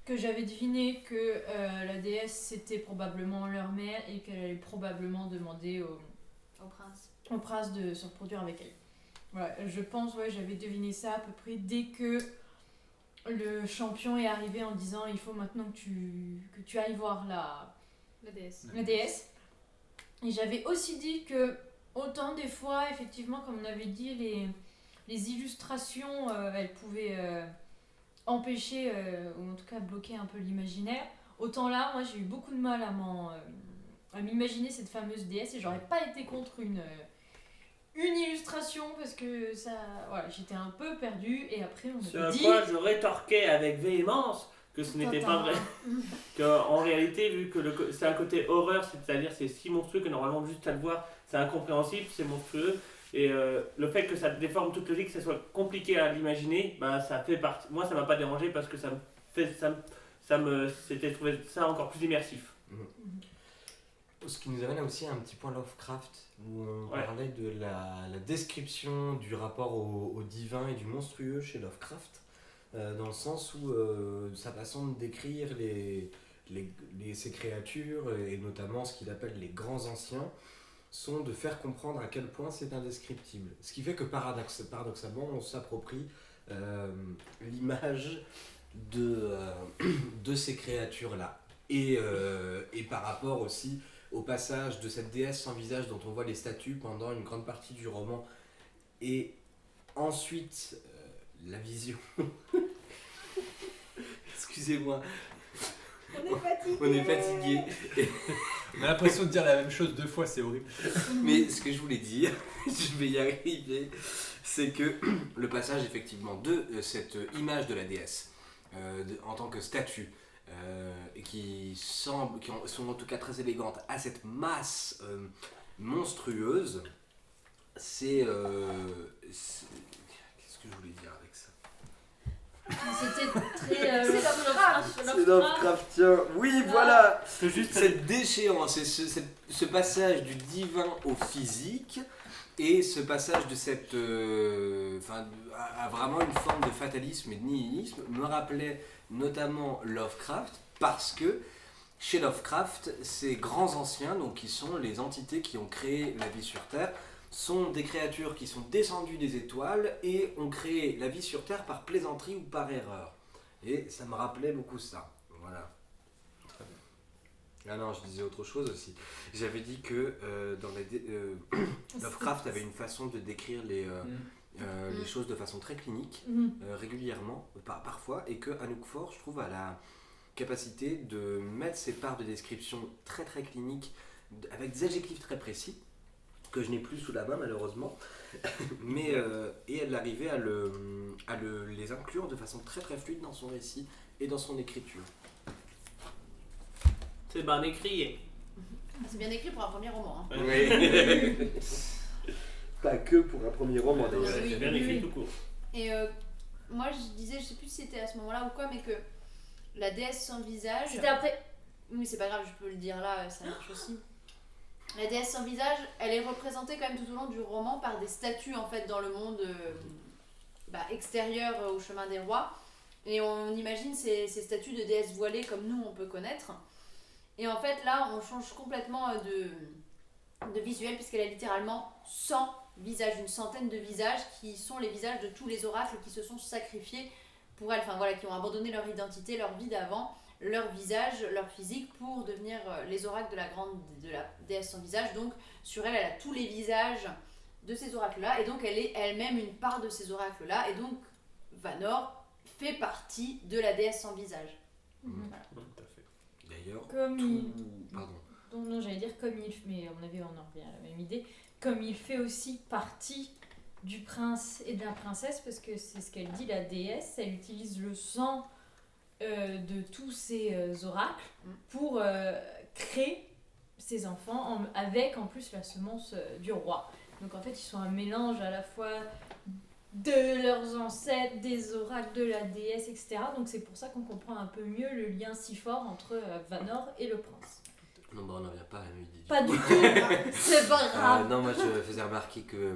que j'avais deviné que la déesse c'était probablement leur mère et qu'elle allait probablement demander Au prince. au prince de se reproduire avec elle. Voilà, je pense, j'avais deviné ça à peu près dès que le champion est arrivé en disant il faut maintenant que tu ailles voir La déesse. la déesse. Et j'avais aussi dit que autant des fois, effectivement, comme on avait dit, les illustrations, elles pouvaient empêcher, ou en tout cas bloquer un peu l'imaginaire. Autant là, moi j'ai eu beaucoup de mal à m'imaginer cette fameuse déesse et j'aurais pas été contre une illustration parce que ça, voilà, j'étais un peu perdue et après on Ce m'a à dit quoi je rétorquais avec véhémence que ce n'était pas vrai. Qu'en réalité, vu que c'est un côté horreur, c'est-à-dire c'est si monstrueux que normalement juste à le voir, c'est incompréhensible, c'est monstrueux. Et le fait que ça déforme toute logique, que ça soit compliqué à l'imaginer, bah, ça fait partie. Moi, ça m'a pas dérangé parce que c'était trouvé ça encore plus immersif. Ce qui nous amène aussi à un petit point Lovecraft, où on parlait de la description du rapport au divin et du monstrueux chez Lovecraft, dans le sens où sa façon de décrire ces créatures, et notamment ce qu'il appelle les grands anciens, sont de faire comprendre à quel point c'est indescriptible. Ce qui fait que paradoxalement, on s'approprie l'image de ces créatures-là. Et par rapport aussi au passage de cette déesse sans visage dont on voit les statues pendant une grande partie du roman, et ensuite la vision. Excusez-moi. On est fatigué. On a l'impression de dire la même chose 2 fois, c'est horrible. Mais ce que je voulais dire, je vais y arriver, c'est que le passage effectivement de cette image de la déesse en tant que statue, et qui sont en tout cas très élégantes, à cette masse monstrueuse, c'est qu'est-ce que je voulais dire avec ça? c'était très C'est Lovecraftien, oui voilà. C'est juste Cette déchéance, et ce passage du divin au physique, et ce passage de cette à vraiment une forme de fatalisme et de nihilisme me rappelait notamment Lovecraft, parce que chez Lovecraft, ces grands anciens, donc qui sont les entités qui ont créé la vie sur Terre, sont des créatures qui sont descendues des étoiles et ont créé la vie sur Terre par plaisanterie ou par erreur. Et ça me rappelait beaucoup ça. Voilà. Très bien. Ah non, je disais autre chose aussi. J'avais dit que Lovecraft avait une façon de décrire les choses de façon très clinique, régulièrement, parfois, et que Anouk Fort, je trouve, a la capacité de mettre ses parts de description très très cliniques, avec des adjectifs très précis, que je n'ai plus sous la main malheureusement, mais et elle arrivait à les inclure de façon très très fluide dans son récit et dans son écriture. c'est bien écrit. C'est bien écrit pour un premier roman. Hein. Oui. Pas que pour un premier roman d'ailleurs. C'est bien écrit tout court. Et moi je disais, je sais plus si c'était à ce moment-là ou quoi, mais que la déesse sans visage. C'était après. Oui, c'est pas grave, je peux le dire là, ça marche aussi. La déesse sans visage, elle est représentée quand même tout au long du roman par des statues en fait dans le monde extérieur au chemin des rois. Et on imagine ces statues de déesses voilées comme nous on peut connaître. Et en fait là on change complètement de visuel puisqu'elle a littéralement 100 visages, une centaine de visages qui sont les visages de tous les oracles qui se sont sacrifiés pour elle, enfin voilà, qui ont abandonné leur identité, leur vie d'avant leur visage, leur physique pour devenir les oracles de la déesse sans visage. Donc sur elle, elle a tous les visages de ces oracles-là, et donc elle est elle-même une part de ces oracles-là, et donc Vanor fait partie de la déesse sans visage. Voilà. Tout à fait. D'ailleurs, Comme tout... Pardon. Donc, non, j'allais dire comme il... Mais à mon avis, on en revient à la même idée. Comme il fait aussi partie du prince et de la princesse, parce que c'est ce qu'elle dit, la déesse, elle utilise le sang de tous ces oracles pour créer ses enfants, avec en plus la semence du roi. Donc en fait, ils sont un mélange à la fois de leurs ancêtres, des oracles de la déesse, etc. Donc c'est pour ça qu'on comprend un peu mieux le lien si fort entre Vanor et le prince. Non, bah on n'en vient pas à la même idée. Pas du tout, c'est pas grave. Non, moi je faisais remarquer que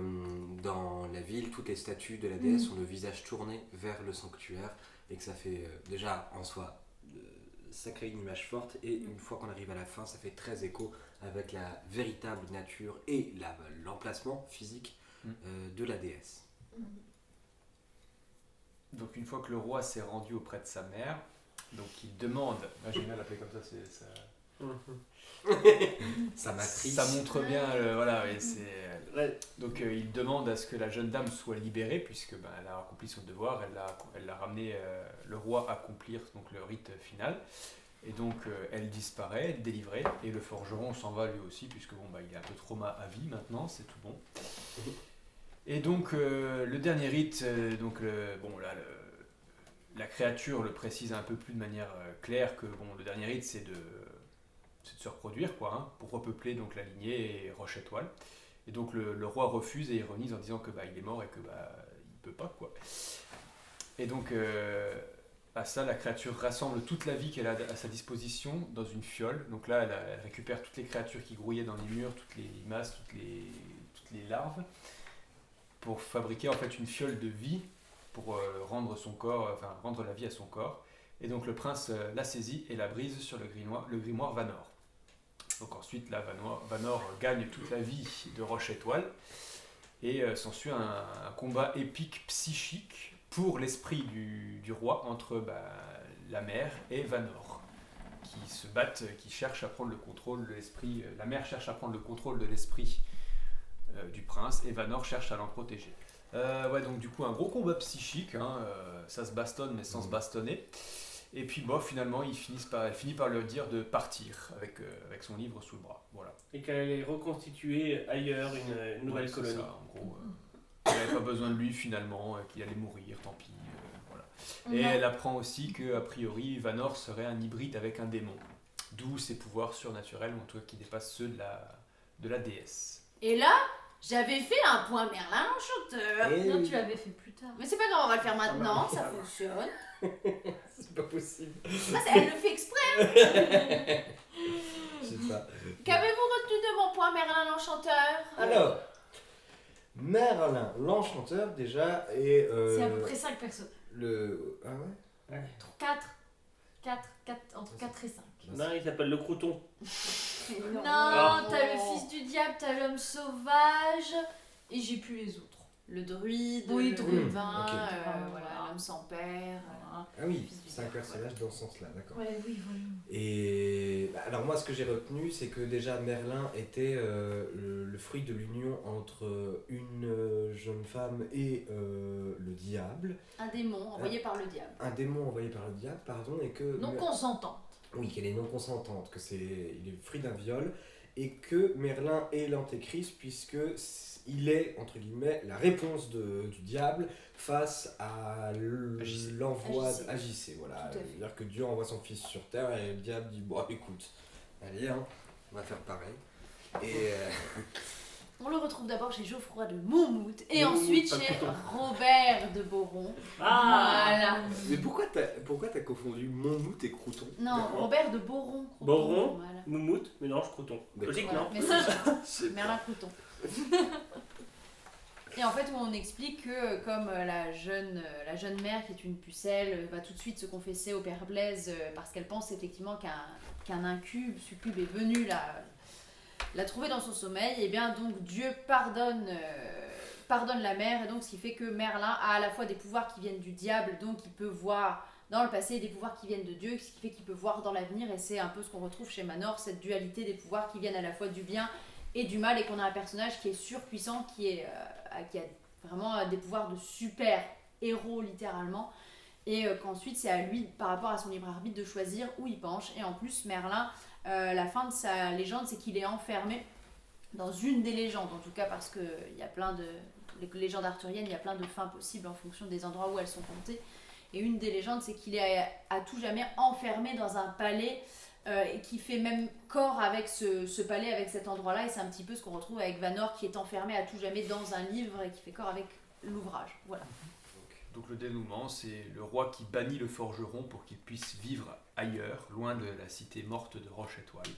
dans la ville, toutes les statues de la déesse ont le visage tourné vers le sanctuaire et que ça fait déjà en soi ça crée une image forte, et une fois qu'on arrive à la fin, ça fait très écho avec la véritable nature et l'emplacement physique de la déesse. Donc une fois que le roi s'est rendu auprès de sa mère, donc il demande, j'ai mal appelé comme ça, c'est ça. Sa matrice. Ça montre bien, voilà, et c'est. Donc il demande à ce que la jeune dame soit libérée, puisque elle a accompli son devoir, elle l'a ramené le roi accomplir donc le rite final, et donc elle disparaît, elle est délivrée, et le forgeron s'en va lui aussi, puisque il est un peu trauma à vie maintenant, c'est tout bon. Et donc le dernier rite, la créature le précise un peu plus de manière claire que le dernier rite c'est de se reproduire, quoi, hein, pour repeupler donc la lignée et Roche-Étoile. Et donc le roi refuse et ironise en disant que il est mort et que il peut pas, quoi. Et donc à ça, la créature rassemble toute la vie qu'elle a à sa disposition dans une fiole. Donc là, elle récupère toutes les créatures qui grouillaient dans les murs, toutes les limaces, toutes les larves, pour fabriquer en fait une fiole de vie pour rendre la vie à son corps. Et donc le prince la saisit et la brise sur le grimoire Vanor. Donc ensuite, là, Vanor gagne toute la vie de Roche-Étoile, et s'ensuit un combat épique psychique pour l'esprit du roi entre la mère et Vanor, qui se battent, qui cherchent à prendre le contrôle de l'esprit. La mère cherche à prendre le contrôle de l'esprit du prince, et Vanor cherche à l'en protéger. Donc du coup un gros combat psychique, hein, ça se bastonne mais sans se bastonner. Et puis finalement elle finit par leur dire de partir avec son livre sous le bras. Voilà. Et qu'elle allait reconstituer ailleurs une nouvelle colonie. Ça, en gros, elle n'avait pas besoin de lui finalement, qu'il allait mourir, tant pis. Voilà. Et elle apprend aussi que a priori Vanor serait un hybride avec un démon, d'où ses pouvoirs surnaturels, en tout cas qui dépassent ceux de la déesse. Et là, j'avais fait un point Merlin l'Enchanteur. Non, tu l'avais fait plus tard. Mais c'est pas grave, on va le faire maintenant, ça fonctionne. C'est pas possible. Elle le fait exprès. Je sais pas. Qu'avez-vous retenu de mon point Merlin l'Enchanteur? Alors, Merlin l'Enchanteur déjà est... C'est à peu près 5 personnes. Ah ouais? 4, entre 4 et 5. Non, il s'appelle le Crouton. Non, t'as le fils du diable, t'as l'homme sauvage, et j'ai plus les autres. Le druide, Oui, le druide. devin, Ok. voilà, l'homme sans père. Ah oui, Fils du 5 diable, personnages dans ce sens-là, d'accord. Ouais, oui, voilà. Et alors moi ce que j'ai retenu c'est que déjà Merlin était le fruit de l'union entre une jeune femme et le diable. Un démon envoyé par le diable. Un démon envoyé par le diable, pardon, et que... Non consentante. Oui, qu'elle est non consentante, que il est le fruit d'un viol, et que Merlin est l'antéchrist puisque il est, entre guillemets, la réponse du diable face à l'envoi Agissé. Voilà. Tout à fait. C'est-à-dire que Dieu envoie son fils sur terre et le diable dit bon écoute, allez hein, on va faire pareil. Et On le retrouve d'abord chez Geoffroy de Monmouth et Monmouth, ensuite pas de chez couteau. Robert de Boron. Ah Voilà. mais pourquoi t'as confondu Monmouth et Crouton? Non, Robert de Boron. Crouton, Boron. Voilà. Moumoute, mélange Crouton. D'accord. Logique, Voilà. non? Mais c'est Merlin Crouton. Et en fait, on explique que comme la jeune mère qui est une pucelle va tout de suite se confesser au père Blaise parce qu'elle pense effectivement qu'un incube, succube est venu la trouver dans son sommeil, et bien donc Dieu pardonne la mère, et donc ce qui fait que Merlin a à la fois des pouvoirs qui viennent du diable, donc il peut voir dans le passé des pouvoirs qui viennent de Dieu, ce qui fait qu'il peut voir dans l'avenir, et c'est un peu ce qu'on retrouve chez Manor, cette dualité des pouvoirs qui viennent à la fois du bien et du mal, et qu'on a un personnage qui est surpuissant, qui a vraiment des pouvoirs de super héros littéralement, et qu'ensuite c'est à lui, par rapport à son libre arbitre, de choisir où il penche. Et en plus Merlin, la fin de sa légende, c'est qu'il est enfermé dans une des légendes, en tout cas, parce que il y a plein de les légendes arthuriennes, il y a plein de fins possibles en fonction des endroits où elles sont contées, et une des légendes, c'est qu'il est à tout jamais enfermé dans un palais, et qui fait même corps avec ce palais, avec cet endroit-là, et c'est un petit peu ce qu'on retrouve avec Vanor, qui est enfermé à tout jamais dans un livre et qui fait corps avec l'ouvrage. Voilà. Donc le dénouement, c'est le roi qui bannit le forgeron pour qu'il puisse vivre ailleurs, loin de la cité morte de Roche-Étoile.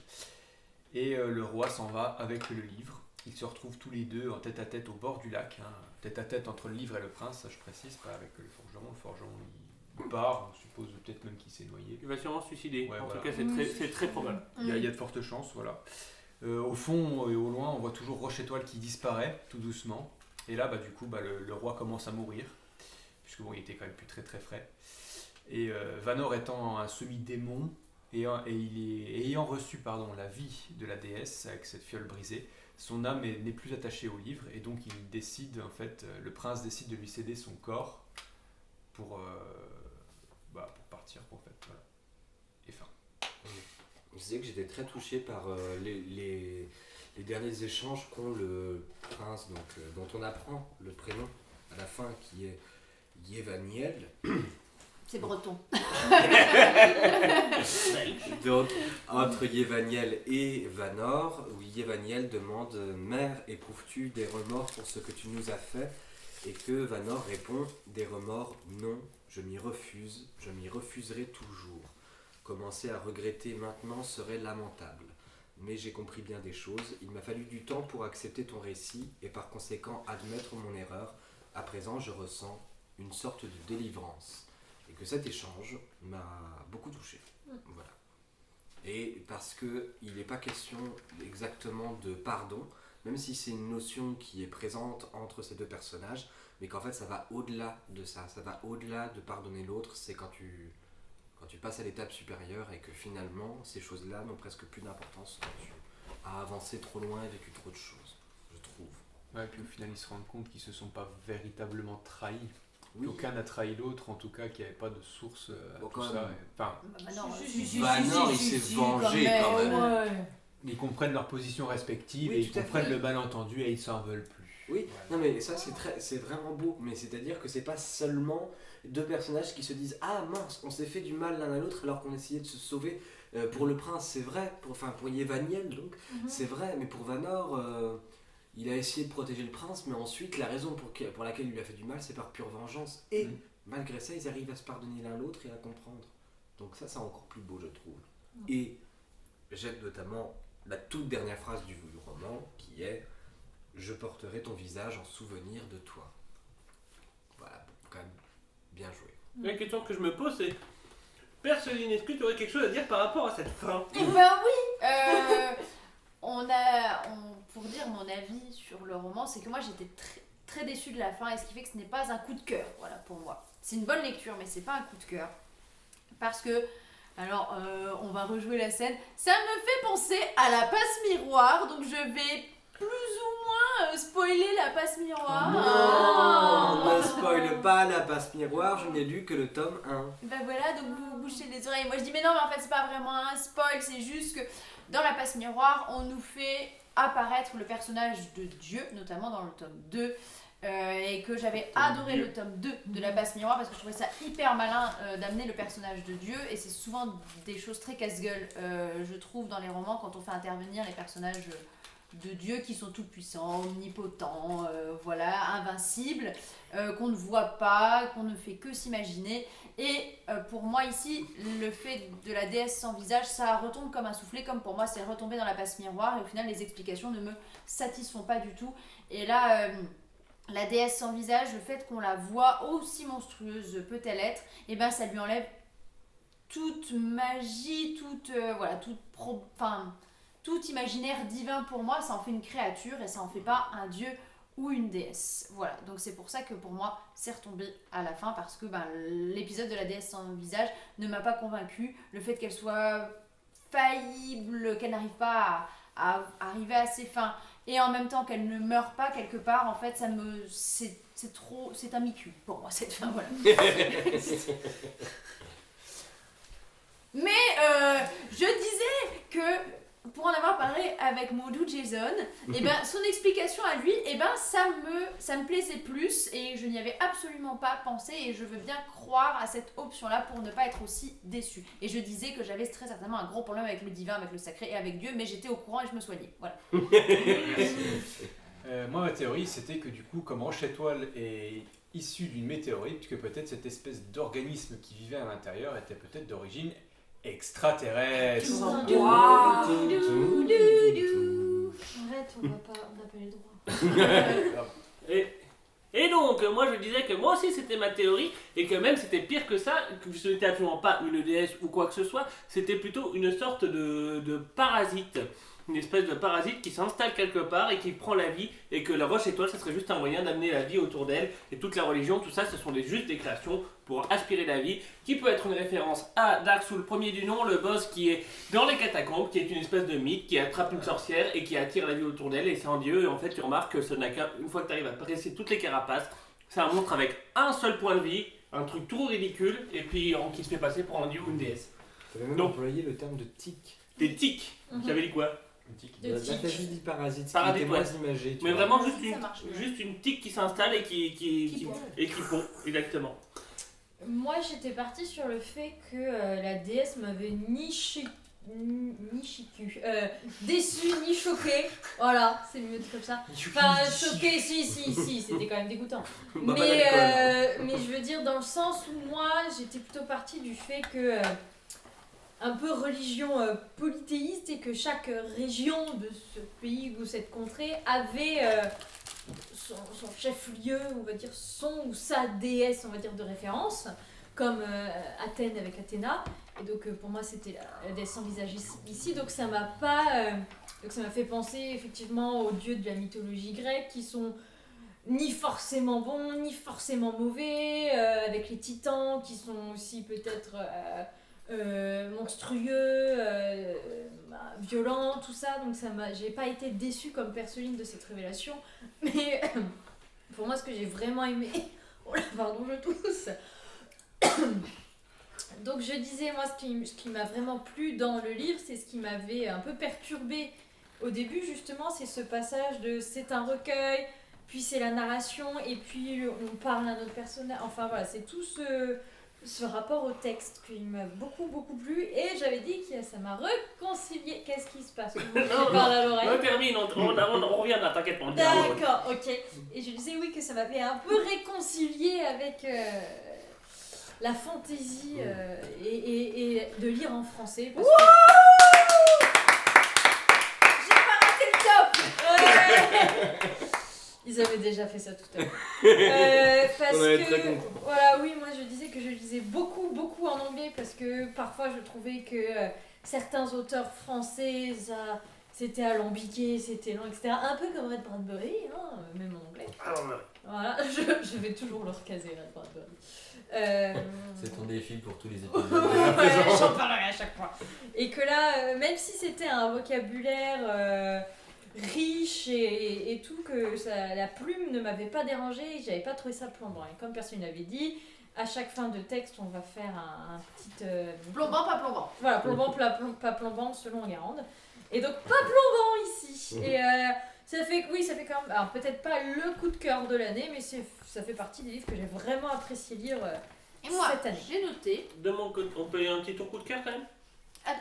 Et le roi s'en va avec le livre. Ils se retrouvent tous les deux en tête à tête au bord du lac, tête à tête entre le livre et le prince, ça je précise, pas avec le forgeron. Le forgeron il part, on suppose peut-être même qu'il s'est noyé. Il va sûrement se suicider. Ouais, En voilà. tout cas, c'est très probable. Il y a de fortes chances, voilà. Au fond et au loin, on voit toujours Roche-Étoile qui disparaît tout doucement. Et là, du coup, le roi commence à mourir, puisque bon, il était quand même plus très très frais. Et Vanor étant un semi-démon, ayant reçu la vie de la déesse avec cette fiole brisée, son âme n'est plus attachée au livre, et donc il décide, en fait, le prince décide de lui céder son corps pour partir, en fait, voilà. Et fin. Je disais que j'étais très touché par les derniers échanges qu'ont le prince, dont on apprend le prénom à la fin, qui est Yevaniel. C'est breton. Donc, entre Yevaniel et Vanor, où Yevaniel demande « Mère, éprouves-tu des remords pour ce que tu nous as fait ?» Et que Vanor répond « Des remords, non, je m'y refuse, je m'y refuserai toujours. Commencer à regretter maintenant serait lamentable. Mais j'ai compris bien des choses, il m'a fallu du temps pour accepter ton récit et par conséquent admettre mon erreur. À présent, je ressens une sorte de délivrance. » Et que cet échange m'a beaucoup touché. Voilà. Et parce qu'il n'est pas question exactement de pardon, même si c'est une notion qui est présente entre ces deux personnages, mais qu'en fait ça va au-delà de ça. Ça va au-delà de pardonner l'autre, c'est quand tu passes à l'étape supérieure et que finalement ces choses-là n'ont presque plus d'importance quand tu as avancé trop loin et vécu trop de choses, je trouve. Ouais, et puis au final, ils se rendent compte qu'ils ne se sont pas véritablement trahis. Oui. Aucun n'a trahi l'autre, en tout cas, qu'il n'y avait pas de source à Bon, tout quand ça. même. Enfin, Vanor, il s'est vengé quand même. Ouais. ils comprennent leur position respective Oui, et ils tout à comprennent fait. le malentendu et ils s'en veulent plus. Oui, Voilà. non mais ça c'est vraiment beau, mais c'est-à-dire que c'est pas seulement deux personnages qui se disent ah mince, on s'est fait du mal l'un à l'autre alors qu'on essayait de se sauver. Pour le prince c'est vrai, pour Yevaniel donc c'est vrai, mais pour Vanor il a essayé de protéger le prince, mais ensuite la raison pour laquelle il lui a fait du mal c'est par pure vengeance, et malgré ça ils arrivent à se pardonner l'un l'autre et à comprendre. Donc ça c'est encore plus beau je trouve. Et j'aime notamment la toute dernière phrase du roman qui est je porterai ton visage en souvenir de toi. Voilà, quand même bien joué. La question que je me pose, c'est Perceline, est-ce que tu aurais quelque chose à dire par rapport à cette fin? Eh ben oui Pour dire mon avis sur le roman, c'est que moi j'étais très, très déçue de la fin, et ce qui fait que ce n'est pas un coup de cœur, voilà, pour moi. C'est une bonne lecture, mais c'est pas un coup de cœur. Parce que, alors, on va rejouer la scène, ça me fait penser à la passe miroir, donc je vais plus ou moins spoiler la passe miroir. Non, ne spoil pas la passe miroir, je n'ai lu que le tome 1. Ben voilà, donc vous vous bouchez les oreilles. Moi je dis mais non, mais en fait c'est pas vraiment un spoil, c'est juste que dans la passe miroir, on nous fait apparaître le personnage de Dieu, notamment dans le tome 2. Et que j'avais adoré le tome 2 de la passe miroir parce que je trouvais ça hyper malin d'amener le personnage de Dieu, et c'est souvent des choses très casse-gueule je trouve dans les romans quand on fait intervenir les personnages de Dieu qui sont tout puissants, omnipotents, voilà, invincibles, qu'on ne voit pas, qu'on ne fait que s'imaginer. Et pour moi ici, le fait de la déesse sans visage, ça retombe comme un soufflet, comme pour moi c'est retombé dans la passe miroir, et au final les explications ne me satisfont pas du tout. Et là, la déesse sans visage, le fait qu'on la voit aussi monstrueuse peut-elle être, et ben ça lui enlève toute magie, tout imaginaire divin pour moi, ça en fait une créature et ça en fait pas un dieu ou une déesse. Voilà, donc c'est pour ça que pour moi, c'est retombé à la fin, parce que l'épisode de la déesse sans visage ne m'a pas convaincue. Le fait qu'elle soit faillible, qu'elle n'arrive pas à arriver à ses fins, et en même temps qu'elle ne meurt pas quelque part, en fait, c'est un mi-cul pour moi, cette fin, voilà. Mais je disais que, pour en avoir parlé avec mon doux Jason, et son explication à lui, ça me plaisait plus, et je n'y avais absolument pas pensé, et je veux bien croire à cette option-là pour ne pas être aussi déçue. Et je disais que j'avais très certainement un gros problème avec le divin, avec le sacré et avec Dieu, mais j'étais au courant et je me soignais. Voilà. Moi, ma théorie, c'était que du coup, comme Roche Étoile est issue d'une météorite, puisque peut-être cette espèce d'organisme qui vivait à l'intérieur était peut-être d'origine extraterrestre. Arrête, on n'a pas les droits. Et donc, moi je disais que moi aussi c'était ma théorie, et que même c'était pire que ça, que ce n'était absolument pas une déesse ou quoi que ce soit, c'était plutôt une sorte de parasite. Une espèce de parasite qui s'installe quelque part et qui prend la vie, et que la roche étoile, ça serait juste un moyen d'amener la vie autour d'elle, et toute la religion, tout ça, ce sont juste des créations pour aspirer la vie, qui peut être une référence à Dark Souls, premier du nom, le boss qui est dans les catacombes, qui est une espèce de mythe, qui attrape une sorcière et qui attire la vie autour d'elle, et c'est un dieu, et en fait tu remarques que ce n'a qu'une fois que tu arrives à presser toutes les carapaces, c'est un monstre avec un seul point de vie, un truc tout ridicule, et puis qui se fait passer pour un dieu ou une déesse. Tu avais même Donc, employé le terme de tic. Des tics, j'avais dit quoi? De La tic. fait dit parasite, Parasite, qui était ouais. moins imagé. Mais vois. vraiment Ça marche bien. juste une tique qui s'installe et qui pond, exactement. Moi, j'étais partie sur le fait que la déesse m'avait ni chicu, déçu ni choqué. Voilà, c'est mieux dit comme ça. Enfin, choqué, si, c'était quand même dégoûtant. Bah, Mais je veux dire, dans le sens où moi, j'étais plutôt partie du fait que un peu religion polythéiste, et que chaque région de ce pays ou cette contrée avait son chef-lieu, on va dire son ou sa déesse, on va dire, de référence, comme Athènes avec Athéna. Et donc pour moi c'était la déesse sans visage ici, donc ça m'a pas donc ça m'a fait penser effectivement aux dieux de la mythologie grecque, qui sont ni forcément bons ni forcément mauvais, avec les titans qui sont aussi peut-être monstrueux, violents, tout ça. Donc j'ai pas été déçue comme Perceline de cette révélation, mais pour moi ce que j'ai vraiment aimé, oh là, pardon, je tousse. Donc je disais, moi ce qui m'a vraiment plu dans le livre, c'est ce qui m'avait un peu perturbée au début justement, c'est ce passage de c'est un recueil, puis c'est la narration, et puis on parle à notre personnage, enfin voilà, c'est tout ce rapport au texte qui m'a beaucoup plu, et j'avais dit que ça m'a réconcilié. Qu'est-ce qui se passe? On parle à l'oreille. On termine, on revient là, t'inquiète pas. on termine. D'accord, ok. Et je disais oui que ça m'avait un peu réconcilié avec la fantaisie et de lire en français. Parce que... J'ai pas raté le top. Ouais. Ils avaient déjà fait ça tout à l'heure. Parce On avait très que, content. voilà, oui, moi je disais que je lisais beaucoup en anglais, parce que parfois je trouvais que certains auteurs français, c'était alambiqué, c'était long, etc. Un peu comme Ray Bradbury, hein, même en anglais. Voilà, je vais toujours le recaser, Ray Bradbury. C'est ton défi pour tous les épisodes. Ouais, j'en parlerai à chaque fois. Et que là, même si c'était un vocabulaire riche et tout, que la plume ne m'avait pas dérangée, j'avais pas trouvé ça plombant. Et comme personne l'avait dit, à chaque fin de texte, on va faire un petit... Plombant, pas plombant. Voilà, plombant, pas plombant, selon Garande. Et donc, pas plombant ici. Et ça fait quand même... Alors, peut-être pas le coup de cœur de l'année, mais ça fait partie des livres que j'ai vraiment apprécié lire Et moi, cette année. j'ai noté, De mon côté, on peut y un petit tour coup de cœur quand même.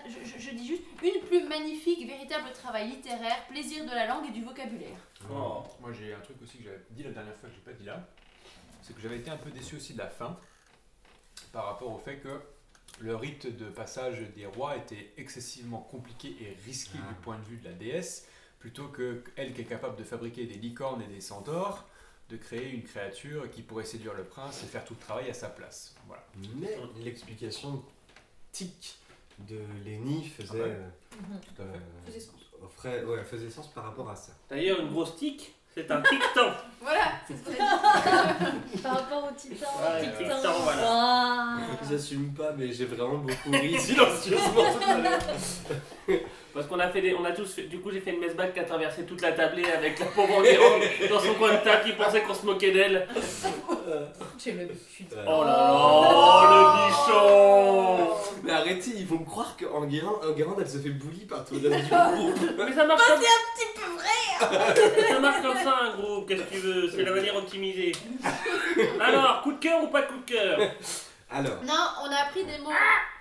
je dis juste, une plume magnifique, véritable travail littéraire, plaisir de la langue et du vocabulaire. Oh. Moi j'ai un truc aussi que j'avais dit la dernière fois que j'ai pas dit là, c'est que j'avais été un peu déçu aussi de la fin, par rapport au fait que le rite de passage des rois était excessivement compliqué et risqué du point de vue de la déesse, plutôt que elle qui est capable de fabriquer des licornes et des centaures, de créer une créature qui pourrait séduire le prince et faire tout le travail à sa place. Voilà. Mais l'explication tic de Lenny faisait, Tout à fait. Faisait sens. faisait sens par rapport à ça. D'ailleurs, une grosse tique, C'est un titan. Voilà, c'est ce que j'ai dit. Par rapport au titan. Ouais, titan. titan, voilà. Waouh. J'assume pas, mais j'ai vraiment beaucoup ri silencieusement tout à l'heure. Parce qu'on a fait on a tous fait, du coup j'ai fait une messe back qui a traversé toute la tablée avec la pauvre Enguerrand dans son coin de table qui pensait qu'on se moquait d'elle. J'ai le putain. Oh là là, le bichon. Mais arrêtez, ils vont me croire qu'Enguerrand, elle se fait bully par tout le reste du groupe. Mais ça marche comme petit peu vrai. ça marche comme ça un groupe, qu'est-ce que tu veux, c'est la manière optimisée. Alors, coup de cœur ou pas de coup de cœur? Alors, Non, on a appris des mots.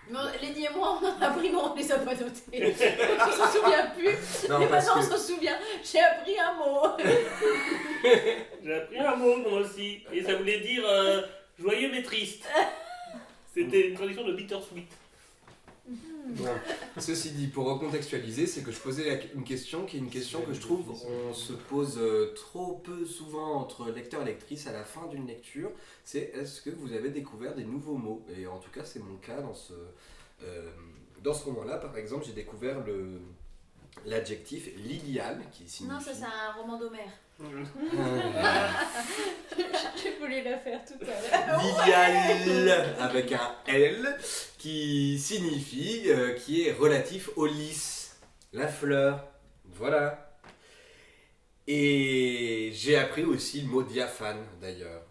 Mais Lady et moi, on a appris, mais on les a pas notés. On se souvient plus. non, Et parce maintenant, on que se souvient. J'ai appris un mot. J'ai appris un mot moi aussi, et ça voulait dire joyeux mais triste. C'était une traduction de bittersweet. bon, ceci dit, pour recontextualiser, c'est que je posais une question qui est une question que je trouve on se pose trop peu souvent entre lecteur et lectrice à la fin d'une lecture. C'est est-ce que vous avez découvert des nouveaux mots? Et en tout cas, c'est mon cas dans ce roman-là. Par exemple, j'ai découvert l'adjectif lilial qui signifie. Non, ça, c'est un roman d'Homère. Je voulais la faire tout à l'heure. Lilial avec un L qui signifie qui est relatif au lys, la fleur, voilà. Et j'ai appris aussi le mot diaphane d'ailleurs.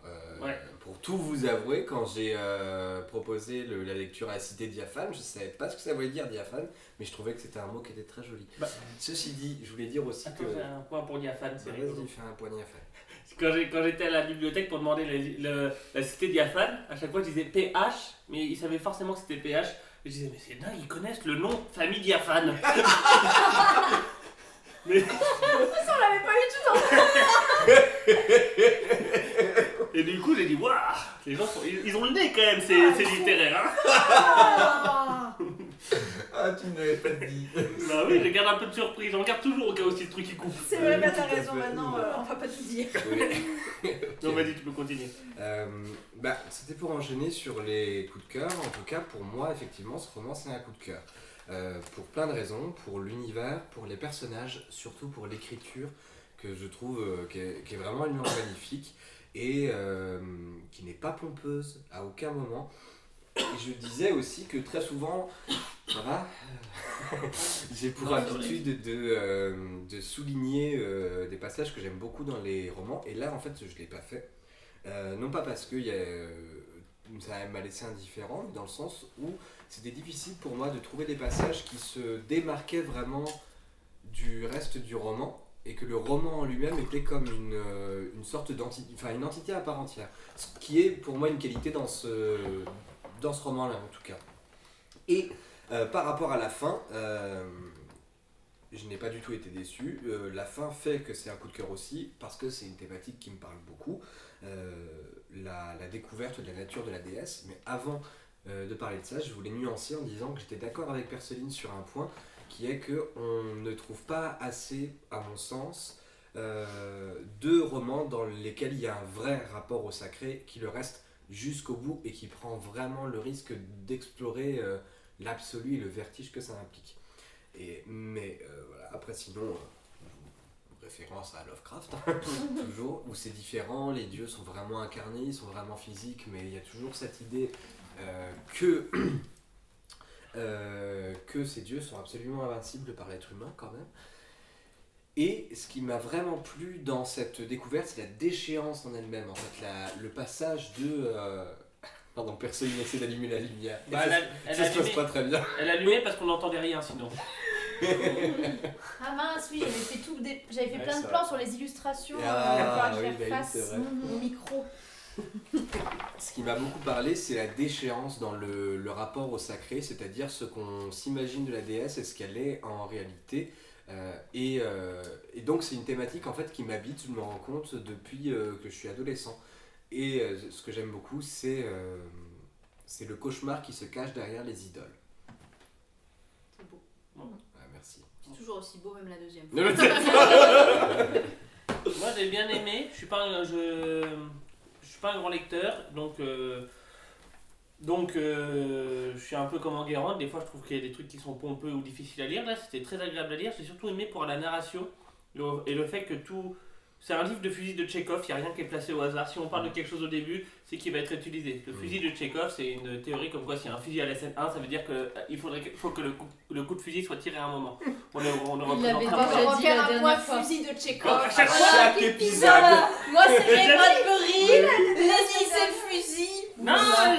Ouais. Pour tout vous avouer, quand j'ai proposé la lecture à Cité diaphane, je ne savais pas ce que ça voulait dire diaphane, mais je trouvais que c'était un mot qui était très joli. Bah. Ceci dit, je voulais dire aussi Attends, que. j'ai un point pour diaphane, c'est rigolo. Vas-y, fais un point diaphane. Quand j'étais à la bibliothèque pour demander la cité diaphane, à chaque fois je disais PH, mais ils savaient forcément que c'était PH. Je disais, mais c'est dingue, ils connaissent le nom famille diaphane. Mais... On l'avait pas eu tout en Et du coup, j'ai dit, waouh, les gens ils ont le nez quand même, c'est littéraire. Hein. Ah, tu ne l'avais pas dit. Bah oui, je garde un peu de surprise, j'en garde toujours au cas où si le truc il coupe. C'est vrai, bah t'as Tout à raison, fait. maintenant, on va pas tout dire. Donc vas-y, tu peux continuer. C'était pour enchaîner sur les coups de cœur. En tout cas, pour moi, effectivement, ce roman, c'est un coup de cœur. Pour plein de raisons, pour l'univers, pour les personnages, surtout pour l'écriture, que je trouve qui est vraiment une langue magnifique et qui n'est pas pompeuse à aucun moment. Et je disais aussi que très souvent, voilà, j'ai pour habitude de souligner des passages que j'aime beaucoup dans les romans, et là en fait je ne l'ai pas fait. Non pas parce que ça m'a laissé indifférent, mais dans le sens où c'était difficile pour moi de trouver des passages qui se démarquaient vraiment du reste du roman, et que le roman en lui-même était comme une sorte d'entité, enfin une entité à part entière, ce qui est pour moi une qualité dans ce roman-là en tout cas. Et par rapport à la fin, je n'ai pas du tout été déçu. La fin fait que c'est un coup de cœur aussi, parce que c'est une thématique qui me parle beaucoup, la découverte de la nature de la déesse. Mais avant de parler de ça, je voulais nuancer en disant que j'étais d'accord avec Perceline sur un point, qui est qu'on ne trouve pas assez, à mon sens, de romans dans lesquels il y a un vrai rapport au sacré qui le reste jusqu'au bout et qui prend vraiment le risque d'explorer l'absolu et le vertige que ça implique. Mais voilà, après sinon, référence à Lovecraft, toujours, où c'est différent, les dieux sont vraiment incarnés, ils sont vraiment physiques, mais il y a toujours cette idée que ces dieux sont absolument invincibles par l'être humain quand même. Et ce qui m'a vraiment plu dans cette découverte, c'est la déchéance en elle-même. En fait, le passage de... Pardon, personne essaie d'allumer la lumière. Bah, ça se passe pas très bien. Elle allumait parce qu'on n'entendait rien sinon. Ah mince, oui, j'avais fait Ouais, plein de ça plans va. sur les illustrations. Ah, Il va falloir que oui, je les bah oui, refasse c'est vrai. au micro. Ce qui m'a beaucoup parlé, c'est la déchéance dans le rapport au sacré, c'est-à-dire ce qu'on s'imagine de la déesse et ce qu'elle est en réalité. Et donc c'est une thématique en fait qui m'habite, je me rends compte depuis que je suis adolescent. Et ce que j'aime beaucoup, c'est le cauchemar qui se cache derrière les idoles. C'est beau. Ah, merci. C'est toujours aussi beau, même la deuxième. Moi j'ai bien aimé, je suis pas un grand lecteur, donc je suis un peu comme Enguerrand, des fois je trouve qu'il y a des trucs qui sont pompeux ou difficiles à lire. Là c'était très agréable à lire, j'ai surtout aimé pour la narration et le fait que tout C'est un livre de fusil de Tchekhov, il n'y a rien qui est placé au hasard. Si on parle de quelque chose au début, c'est qu'il va être utilisé. Le fusil de Tchekhov, c'est une théorie comme quoi s'il y a un fusil à la scène 1, ça veut dire qu'il faut que le coup de fusil soit tiré à un moment. On le Il l'avait représentera déjà pas. dit la un point dernière fois. fusil de À Tchekhov. chaque épisode. Moi, c'est Ray Bradbury, Leslie, c'est le fusil. Non,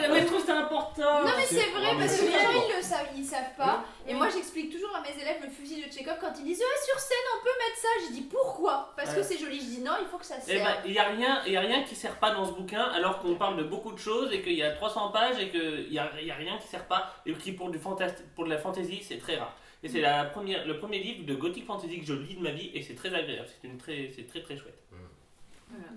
mais je trouve que c'est important. Non mais c'est vrai Ah, mais parce que c'est les gens important. ils savent pas. Et moi j'explique toujours à mes élèves le fusil de Tchekhov quand ils disent sur scène on peut mettre ça. Je dis pourquoi? Parce que Ouais. c'est joli. Je dis non il faut que ça Eh serve. ben, il n'y a rien qui sert pas dans ce bouquin, alors qu'on parle de beaucoup de choses et qu'il y a 300 pages et qu'il n'y a rien qui sert pas et qui pour de la fantasy c'est très rare. Et c'est le premier livre de Gothic Fantasy que je lis de ma vie et c'est très agréable, c'est très très chouette. Voilà.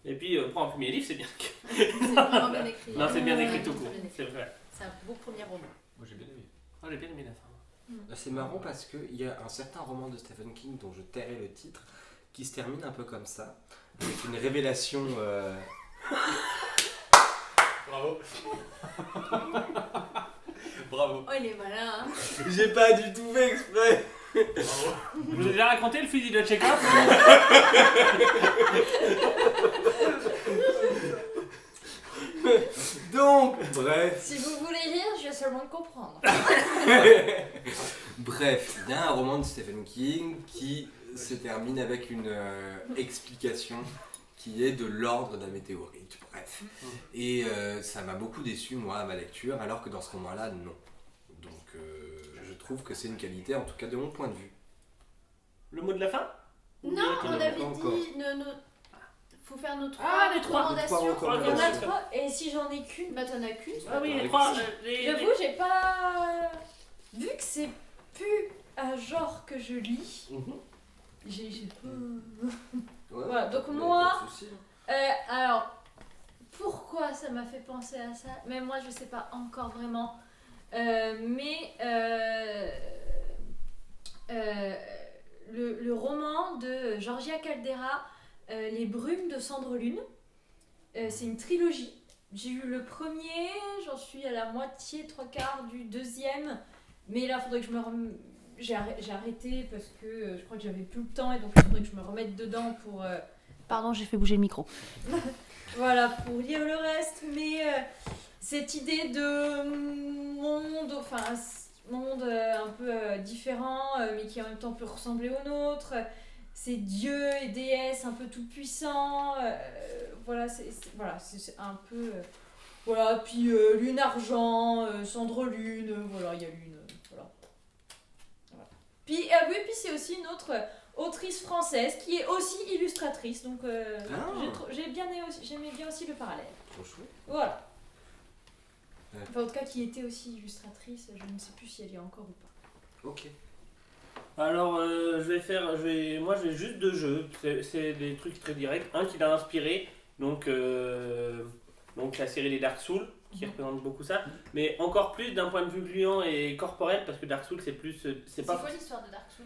Et puis pour un premier livre c'est bien. C'est vraiment bien écrit. Non, c'est bien Ouais, écrit tout c'est court, bien écrit. c'est vrai. C'est un beau premier roman. Moi j'ai bien aimé. Oh, j'ai bien aimé la fin. C'est marrant parce qu'il y a un certain roman de Stephen King dont je tairai le titre qui se termine un peu comme ça, avec une révélation. Bravo. Bravo. Oh il est malin hein. J'ai pas du tout fait exprès. Bravo. Je vous ai déjà raconté le fusil de Tchekhov. Donc, bref. Si vous voulez lire, je vais seulement le comprendre. Bref, il y a un roman de Stephen King qui se termine avec une explication qui est de l'ordre d'un météorite. Bref. Et ça m'a beaucoup déçu, moi, à ma lecture, alors que dans ce roman-là, non. Donc, je trouve que c'est une qualité, en tout cas de mon point de vue. Le mot de la fin? Non on pas avait encore. dit faut faire nos trois Ah, les trois. recommandations. Les trois Il y en a recommandations. 3, et si j'en ai qu'une, Bah t'en as qu'une. Ah oui, les Avec trois. qui j'avoue, j'ai pas. Vu que c'est plus un genre que je lis, Mhm. j'ai pas. Ouais, Voilà, donc mais moi- pas de souci. Alors, pourquoi ça m'a fait penser à ça? Mais moi, je sais pas encore vraiment. Le roman de Georgia Caldera, Les brumes de Cendre Lune, c'est une trilogie. J'ai eu le premier, j'en suis à la moitié, 3/4 du deuxième. Mais là, il faudrait que je me j'ai arrêté parce que je crois que j'avais plus le temps et donc il faudrait que je me remette dedans pour. Pardon j'ai fait bouger le micro. Voilà, pour lire le reste, mais cette idée de monde, enfin, monde un peu différent, mais qui en même temps peut ressembler au nôtre, ces dieux et déesses un peu tout-puissants, voilà, c'est un peu... voilà, puis lune argent, cendre lune, voilà, il y a lune, voilà. Puis, oui, puis c'est aussi une autre autrice française qui est aussi illustratrice, donc j'aimais bien aussi le parallèle. Trop chouette. Voilà. Ouais. Enfin, en tout cas, qui était aussi illustratrice, je ne sais plus si elle y est encore ou pas. Ok. Alors, moi, j'ai juste 2 jeux. C'est des trucs très directs. Un qui l'a inspiré, donc la série des Dark Souls, qui représente beaucoup ça. Mais encore plus d'un point de vue gluant et corporel, parce que Dark Souls, c'est plus. C'est pas. quoi l'histoire de Dark Souls?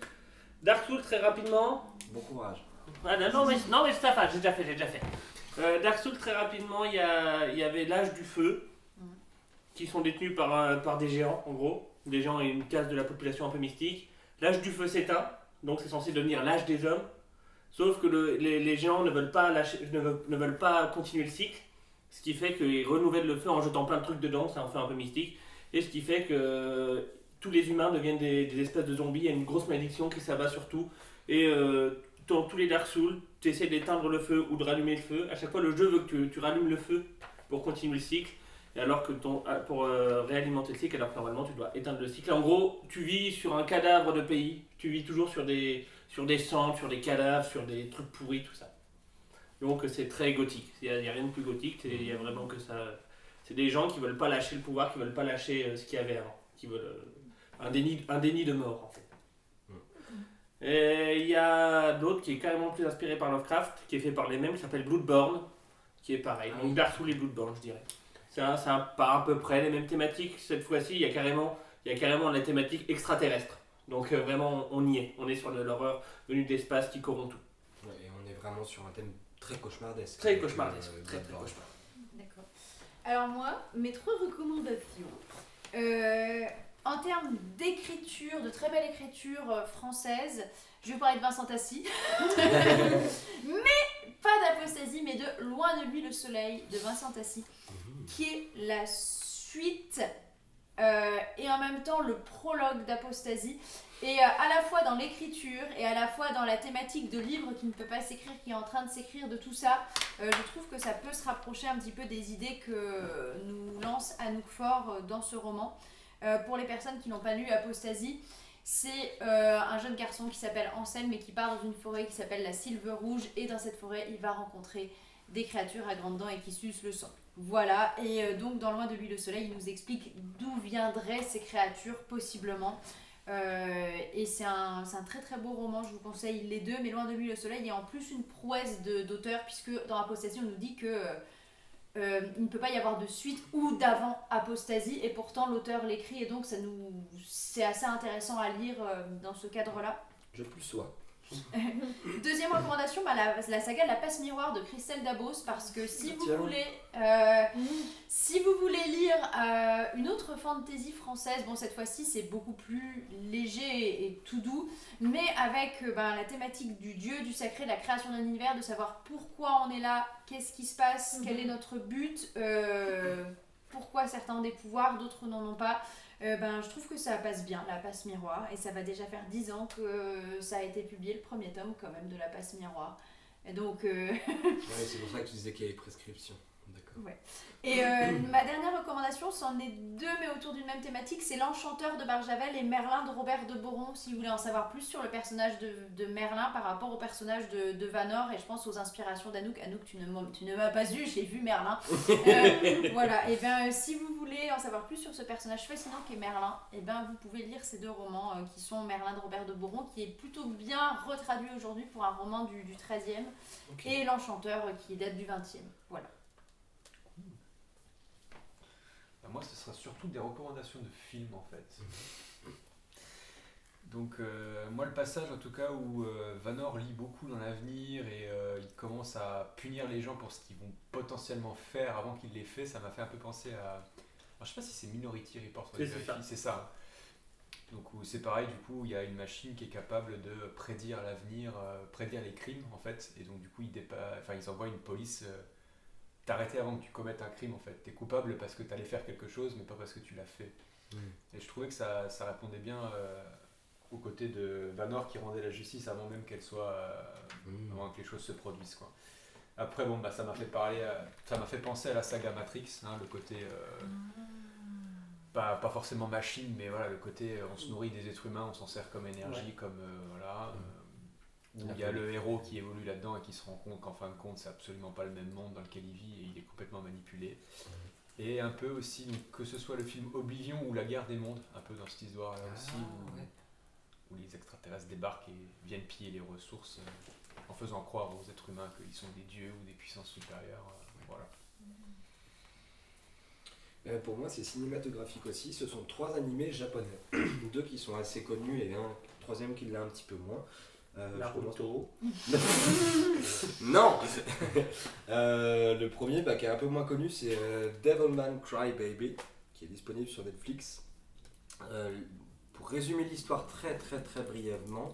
Dark Souls, très rapidement. Bon courage. Ah, non, mais c'est ça, j'ai déjà fait. Dark Souls, très rapidement, il y avait l'âge du feu, qui sont détenus par des géants, en gros. Des géants et une caste de la population un peu mystique. L'âge du feu s'éteint, donc c'est censé devenir l'âge des hommes. Sauf que les géants ne veulent pas continuer le cycle. Ce qui fait qu'ils renouvellent le feu en jetant plein de trucs dedans, c'est un feu un peu mystique. Et ce qui fait que tous les humains deviennent des espèces de zombies, il y a une grosse malédiction qui s'abat sur tout. Et dans tous les Dark Souls, tu essaies d'éteindre le feu ou de rallumer le feu. À chaque fois, le jeu veut que tu rallumes le feu pour continuer le cycle. Et alors que pour réalimenter le cycle, alors que normalement tu dois éteindre le cycle. En gros, tu vis sur un cadavre de pays, tu vis toujours sur des cendres, sur des cadavres, sur des trucs pourris, tout ça. Donc c'est très gothique, il n'y a rien de plus gothique, il y a vraiment que ça. C'est des gens qui veulent pas lâcher le pouvoir, qui veulent pas lâcher ce qu'il y avait avant, qui veulent un déni de mort en fait. Et il y a d'autres qui est carrément plus inspiré par Lovecraft, qui est fait par les mêmes, qui s'appelle Bloodborne, qui est pareil. Donc Dark Souls et Bloodborne, je dirais. C'est pas à peu près les mêmes thématiques. Cette fois-ci, il y a carrément la thématique extraterrestre. Donc vraiment, on y est. On est sur l'horreur venue d'espace qui corrompt tout. Ouais, et on est vraiment sur un thème très cauchemardesque. Très cauchemardesque. Très Bloodborne. cauchemardesque. D'accord. Alors moi, mes 3 recommandations. en termes d'écriture, de très belle écriture française, je vais parler de Vincent Tassi. Mais pas d'Apostasie, mais de Loin de lui le soleil de Vincent Tassi, qui est la suite et en même temps le prologue d'Apostasie. Et à la fois dans l'écriture et à la fois dans la thématique de livre qui ne peut pas s'écrire, qui est en train de s'écrire, de tout ça, je trouve que ça peut se rapprocher un petit peu des idées que nous lance Anouk Faure dans ce roman. Pour les personnes qui n'ont pas lu Apostasie, c'est un jeune garçon qui s'appelle Anselme mais qui part dans une forêt qui s'appelle la Sylve Rouge, et dans cette forêt il va rencontrer des créatures à grandes dents et qui sucent le sang. Voilà, et donc dans Loin de lui le soleil, il nous explique d'où viendraient ces créatures possiblement. Et c'est un très très beau roman, je vous conseille les deux, mais Loin de lui le soleil est en plus une prouesse d'auteur, puisque dans Apostasie on nous dit que il ne peut pas y avoir de suite ou d'avant Apostasie, et pourtant l'auteur l'écrit, et donc c'est assez intéressant à lire dans ce cadre-là. Je plus sois. Deuxième recommandation, la saga La Passe Miroir de Christelle Dabos, parce que si vous voulez lire une autre fantasy française, bon cette fois-ci c'est beaucoup plus léger et tout doux, mais avec la thématique du dieu, du sacré, de la création d'un univers, de savoir pourquoi on est là, qu'est-ce qui se passe, quel est notre but, pourquoi certains ont des pouvoirs, d'autres n'en ont pas. Je trouve que ça passe bien, La Passe Miroir, et ça va déjà faire 10 ans que ça a été publié, le premier tome quand même de La Passe Miroir. Et donc... Ouais, c'est pour ça que tu disais qu'il y avait prescription. D'accord. Ouais. Et ma dernière recommandation, c'en est deux mais autour d'une même thématique, c'est L'Enchanteur de Barjavel et Merlin de Robert de Boron, si vous voulez en savoir plus sur le personnage de Merlin par rapport au personnage de Vanor, et je pense aux inspirations d'Anouk. Anouk, tu ne m'as pas vu, j'ai vu Merlin. Voilà, et bien si vous voulez en savoir plus sur ce personnage fascinant qu'est Merlin, et bien vous pouvez lire ces deux romans qui sont Merlin de Robert de Boron, qui est plutôt bien retraduit aujourd'hui pour un roman du 13e, et L'Enchanteur qui date du 20e. Voilà. Moi, ce sera surtout des recommandations de films en fait. Donc, moi, le passage en tout cas où Vanor lit beaucoup dans l'avenir et il commence à punir les gens pour ce qu'ils vont potentiellement faire avant qu'ils l'aient fait, ça m'a fait un peu penser à. Alors, je sais pas si c'est Minority Report, c'est ça. Donc, où c'est pareil, du coup, il y a une machine qui est capable de prédire l'avenir, prédire les crimes en fait, et donc, du coup, ils envoient une police. T'arrêter avant que tu commettes un crime en fait. T'es coupable parce que t'allais faire quelque chose, mais pas parce que tu l'as fait. Et je trouvais que ça répondait bien au côté de Vanor qui rendait la justice avant même qu'elle soit. Avant que les choses se produisent quoi. Après bon ça m'a fait penser à la saga Matrix, hein, le côté pas forcément machine, mais voilà le côté on se nourrit des êtres humains, on s'en sert comme énergie, comme voilà. Où il y a le héros qui évolue là-dedans et qui se rend compte qu'en fin de compte c'est absolument pas le même monde dans lequel il vit et il est complètement manipulé. Et un peu aussi, donc, que ce soit le film Oblivion ou La Guerre des Mondes, un peu dans cette histoire-là aussi, où les extraterrestres débarquent et viennent piller les ressources en faisant croire aux êtres humains qu'ils sont des dieux ou des puissances supérieures. Voilà. Pour moi c'est cinématographique aussi, ce sont 3 animés japonais, 2 qui sont assez connus et un troisième qui l'est un petit peu moins. Naruto. Non. Le premier qui est un peu moins connu, c'est Devilman Crybaby, qui est disponible sur Netflix. Pour résumer l'histoire très très très brièvement,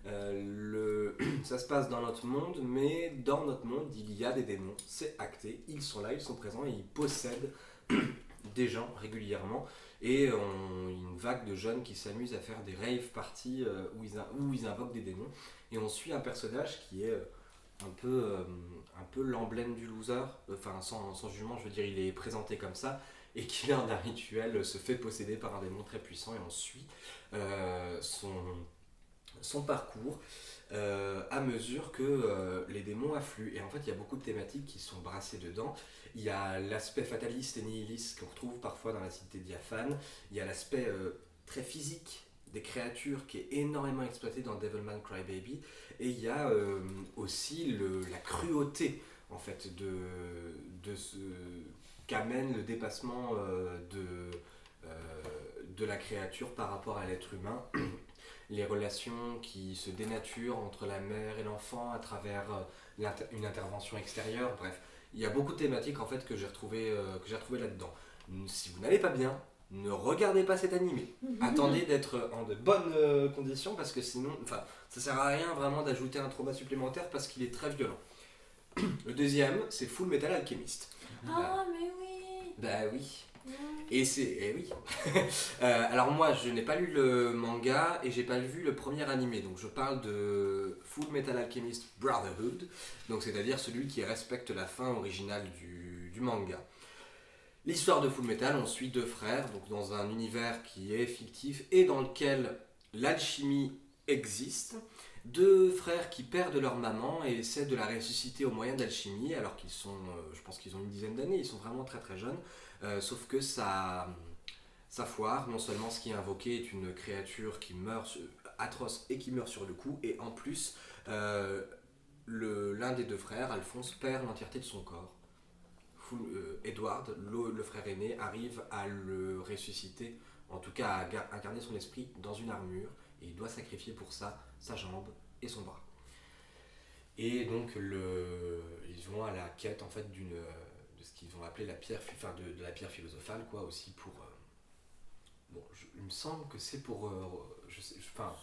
ça se passe dans notre monde, mais dans notre monde il y a des démons, c'est acté, ils sont là, ils sont présents et ils possèdent des gens régulièrement. Et une vague de jeunes qui s'amusent à faire des rave parties où ils invoquent des démons. Et on suit un personnage qui est un peu l'emblème du loser, enfin sans jugement, je veux dire, il est présenté comme ça, et qui lors d'un rituel se fait posséder par un démon très puissant, et on suit son parcours à mesure que les démons affluent. Et en fait, il y a beaucoup de thématiques qui sont brassées dedans. Il y a l'aspect fataliste et nihiliste qu'on retrouve parfois dans la cité diaphane. Il y a l'aspect très physique des créatures qui est énormément exploité dans Devilman Crybaby. Et il y a aussi la cruauté en fait, de ce qu'amène le dépassement de la créature par rapport à l'être humain. Les relations qui se dénaturent entre la mère et l'enfant à travers une intervention extérieure, bref. Il y a beaucoup de thématiques en fait que j'ai retrouvé là-dedans. Si vous n'allez pas bien, ne regardez pas cet animé. Attendez d'être en de bonnes conditions parce que sinon, enfin, ça sert à rien vraiment d'ajouter un trauma supplémentaire parce qu'il est très violent. Le deuxième, c'est Full Metal Alchemist. Ah, mais oui. Bah oui. Et oui. Alors moi, je n'ai pas lu le manga et j'ai pas vu le premier animé. Donc je parle de Full Metal Alchemist Brotherhood. Donc c'est-à-dire celui qui respecte la fin originale du manga. L'histoire de Full Metal, on suit deux frères, donc dans un univers qui est fictif et dans lequel l'alchimie existe. Deux frères qui perdent leur maman et essaient de la ressusciter au moyen d'alchimie, alors qu'ils sont, je pense qu'ils ont une dizaine d'années, ils sont vraiment très très jeunes. Sauf que ça foire, non seulement ce qui est invoqué est une créature qui meurt atroce et qui meurt sur le coup, et en plus, l'un des deux frères, Alphonse, perd l'entièreté de son corps. Edward, le frère aîné, arrive à le ressusciter, en tout cas à incarner son esprit dans une armure, et il doit sacrifier pour ça sa jambe et son bras. Et donc ils vont à la quête en fait de ce qu'ils vont appeler la pierre, de la pierre philosophale, quoi, aussi pour. Il me semble que c'est pour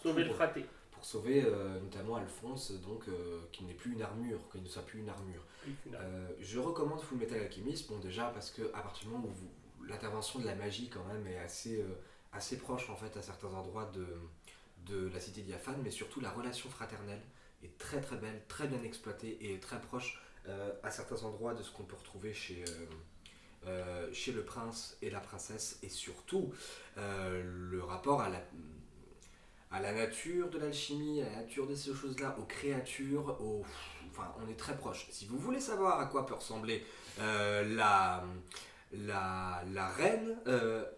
Sauver le fraté. pour sauver notamment Alphonse, donc qu'il n'ait plus une armure, qu'il ne soit plus une armure. Je recommande Full Metal Alchemist, bon déjà parce que à partir du moment où l'intervention de la magie quand même est assez proche en fait à certains endroits de la cité diaphane, mais surtout la relation fraternelle est très très belle, très bien exploitée et très proche à certains endroits de ce qu'on peut retrouver chez le prince et la princesse, et surtout le rapport à la nature de l'alchimie, à la nature de ces choses-là, aux créatures, enfin on est très proche. Si vous voulez savoir à quoi peut ressembler la reine,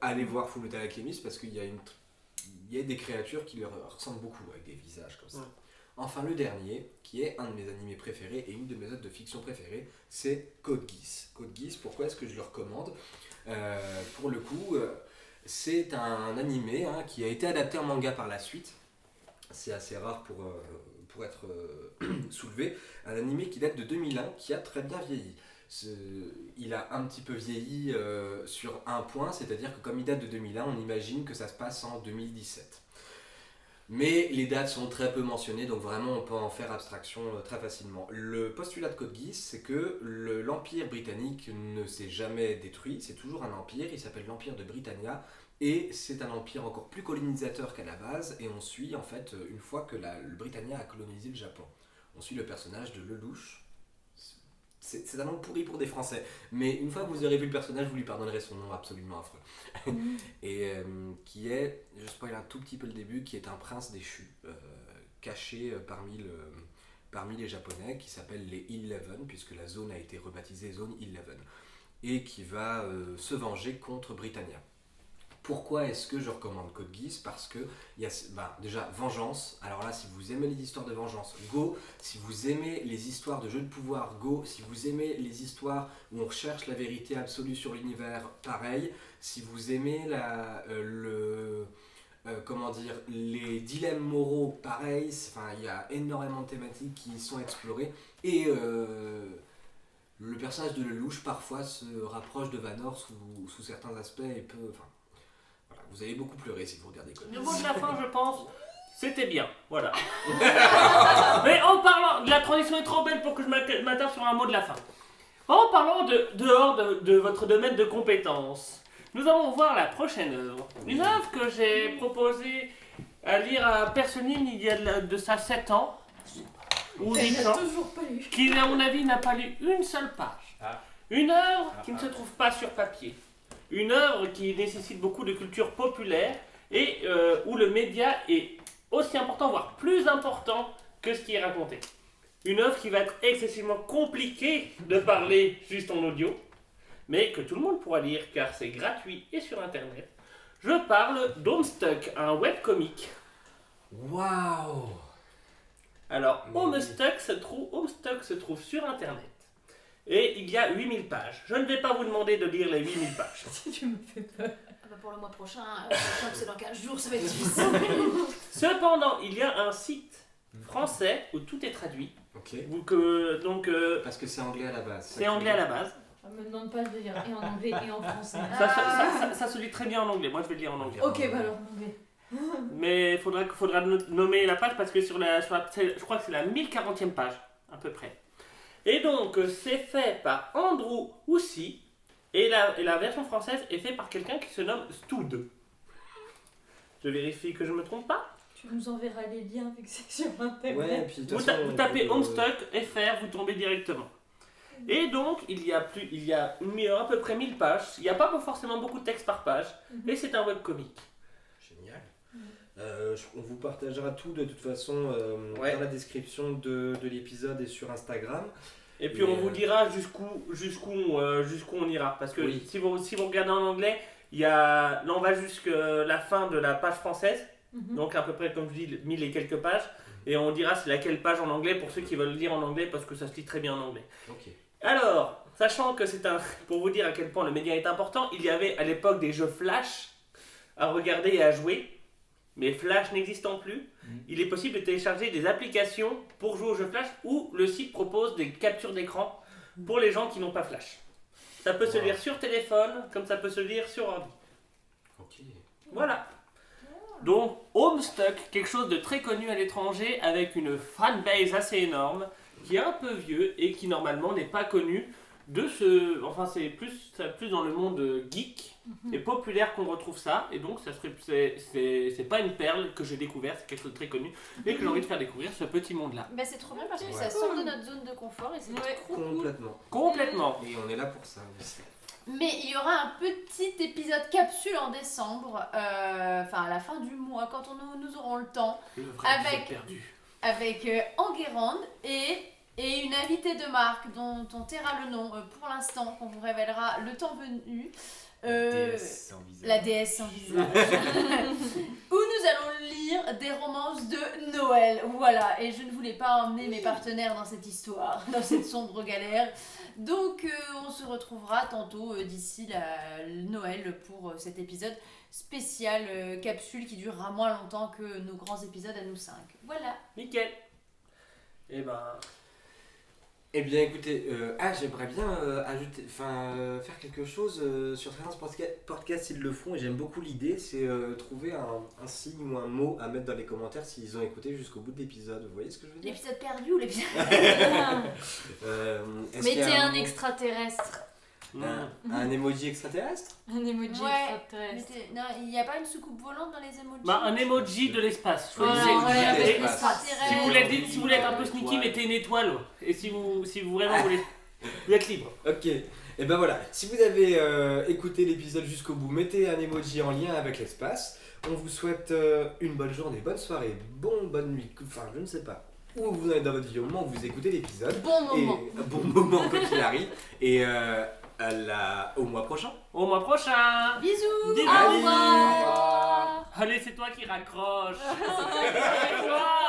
allez voir Full Metal Alchemist parce qu'il y a des créatures qui leur ressemblent beaucoup avec des visages comme ça. Ouais. Enfin le dernier, qui est un de mes animés préférés et une de mes œuvres de fiction préférées, c'est Code Geass. Code Geass, pourquoi est-ce que je le recommande ? Pour le coup, c'est un animé qui a été adapté en manga par la suite. C'est assez rare pour être soulevé. Un animé qui date de 2001, qui a très bien vieilli. Il a un petit peu vieilli sur un point, c'est-à-dire que comme il date de 2001, on imagine que ça se passe en 2017. Mais les dates sont très peu mentionnées, donc vraiment on peut en faire abstraction très facilement. Le postulat de Code Geass, c'est que l'Empire britannique ne s'est jamais détruit, c'est toujours un empire, il s'appelle l'Empire de Britannia, et c'est un empire encore plus colonisateur qu'à la base, et on suit en fait, une fois que le Britannia a colonisé le Japon, on suit le personnage de Lelouch. C'est un nom pourri pour des Français, mais une fois que vous aurez vu le personnage, vous lui pardonnerez son nom absolument affreux. Et qui est, je spoil un tout petit peu le début, qui est un prince déchu, caché parmi les Japonais, qui s'appelle les 11, puisque la zone a été rebaptisée zone 11, et qui va se venger contre Britannia. Pourquoi est-ce que je recommande Code Geass ? Parce que il y a déjà vengeance. Alors là, si vous aimez les histoires de vengeance, go. Si vous aimez les histoires de jeux de pouvoir, go. Si vous aimez les histoires où on recherche la vérité absolue sur l'univers, pareil. Si vous aimez les dilemmes moraux, pareil. Il y a énormément de thématiques qui sont explorées et le personnage de Lelouch parfois se rapproche de Vanor sous certains aspects et peut. Voilà, vous allez beaucoup pleurer si vous regardez Code Geass. Le mot de la fin, je pense, c'était bien. Voilà. Mais en parlant, la transition est trop belle pour que je m'attarde sur un mot de la fin. En parlant dehors de votre domaine de compétences, nous allons voir la prochaine œuvre. Une œuvre que j'ai proposé à lire à Personine il y a de ça 7 ans. Ou 8 ans. Toujours pas lu. Qui, à mon avis, n'a pas lu une seule page. Une œuvre qui ne se trouve pas sur papier. Une œuvre qui nécessite beaucoup de culture populaire et où le média est aussi important, voire plus important que ce qui est raconté. Une œuvre qui va être excessivement compliquée de parler juste en audio, mais que tout le monde pourra lire car c'est gratuit et sur internet. Je parle d'Homestuck, un webcomic. Waouh! Alors, Homestuck se trouve sur internet. Et il y a 8000 pages. Je ne vais pas vous demander de lire les 8000 pages. Tu me fais peur. Pour le mois prochain, sachant que c'est dans 15 jours, ça va être difficile. Cependant, il y a un site français où tout est traduit. Ok. Parce que c'est anglais à la base. C'est anglais à la base. Me demande pas de le lire et en anglais et en français. Ça se lit très bien en anglais. Moi, je vais le lire en anglais. Ok, bah alors en anglais. Mais il faudra nommer la page parce que je crois que c'est la 1040e page, à peu près. Et donc, c'est fait par Andrew Houssy. Et la version française est faite par quelqu'un qui se nomme Stoud. Je vérifie que je me trompe pas. Tu nous enverras les liens avec c'est sur internet. Ouais, puis de toute Vous façon, tapez Homestuck FR, vous tombez directement. Et donc, il y a à peu près 1000 pages. Il n'y a pas forcément beaucoup de texte par page. Et c'est un webcomic. Génial. On vous partagera tout de toute façon dans la description de l'épisode et sur Instagram. Et puis on vous dira jusqu'où on ira. Parce que si vous regardez en anglais, là on va jusqu'à la fin de la page française. Donc à peu près comme je dis 1000 et quelques pages. Et on dira c'est laquelle page en anglais pour ceux qui veulent lire en anglais parce que ça se lit très bien en anglais. Ok. Alors, sachant que pour vous dire à quel point le média est important, il y avait à l'époque des jeux Flash à regarder et à jouer. Mais Flash n'existant plus, il est possible de télécharger des applications pour jouer aux jeux Flash où le site propose des captures d'écran pour les gens qui n'ont pas Flash. Ça peut se lire sur téléphone comme ça peut se lire sur ordi. Ok. Voilà. Donc Homestuck, quelque chose de très connu à l'étranger avec une fanbase assez énorme qui est un peu vieux et qui normalement n'est pas connu enfin c'est plus dans le monde geek et populaire qu'on retrouve ça et donc c'est pas une perle que j'ai découvert, c'est quelque chose de très connu et que j'ai envie de faire découvrir ce petit monde là. Bah c'est trop bien parce que ça sort de notre zone de confort et c'est trop cool. Complètement. Et on est là pour ça aussi. Mais il y aura un petit épisode capsule en décembre, enfin à la fin du mois quand nous aurons le temps, Le vrai épisode perdu. avec Enguerrand et une invitée de marque dont on taira le nom pour l'instant, qu'on vous révélera le temps venu. La déesse sans visage. Où nous allons lire des romances de Noël. Voilà, et je ne voulais pas emmener mes partenaires dans cette histoire, dans cette sombre galère. Donc on se retrouvera tantôt d'ici Noël pour cet épisode spécial capsule qui durera moins longtemps que nos grands épisodes à nous 5. Voilà. Nickel. Eh bien écoutez, j'aimerais bien faire quelque chose sur certains podcasts s'ils le font et j'aime beaucoup l'idée, c'est trouver un signe ou un mot à mettre dans les commentaires s'ils ont écouté jusqu'au bout de l'épisode, vous voyez ce que je veux dire? L'épisode perdu ou l'épisode Mettez un extraterrestre. Un emoji extraterrestre? Un emoji extraterrestre. Non, il n'y a pas une soucoupe volante dans les emojis? Un emoji de l'espace. avec Si vous voulez être un peu sneaky, mettez une étoile. Et si vous vraiment voulez, vous êtes libre. Ok, et ben voilà, si vous avez écouté l'épisode jusqu'au bout, mettez un emoji en lien avec l'espace. On vous souhaite une bonne journée, bonne soirée, bonne nuit, enfin je ne sais pas où vous en êtes dans votre vie au moment où vous écoutez l'épisode. Bon moment. Bon moment quand il arrive. Et au mois prochain. Au mois prochain. Bisous. Des Au bisous. revoir. Allez, c'est toi qui raccroche. C'est toi.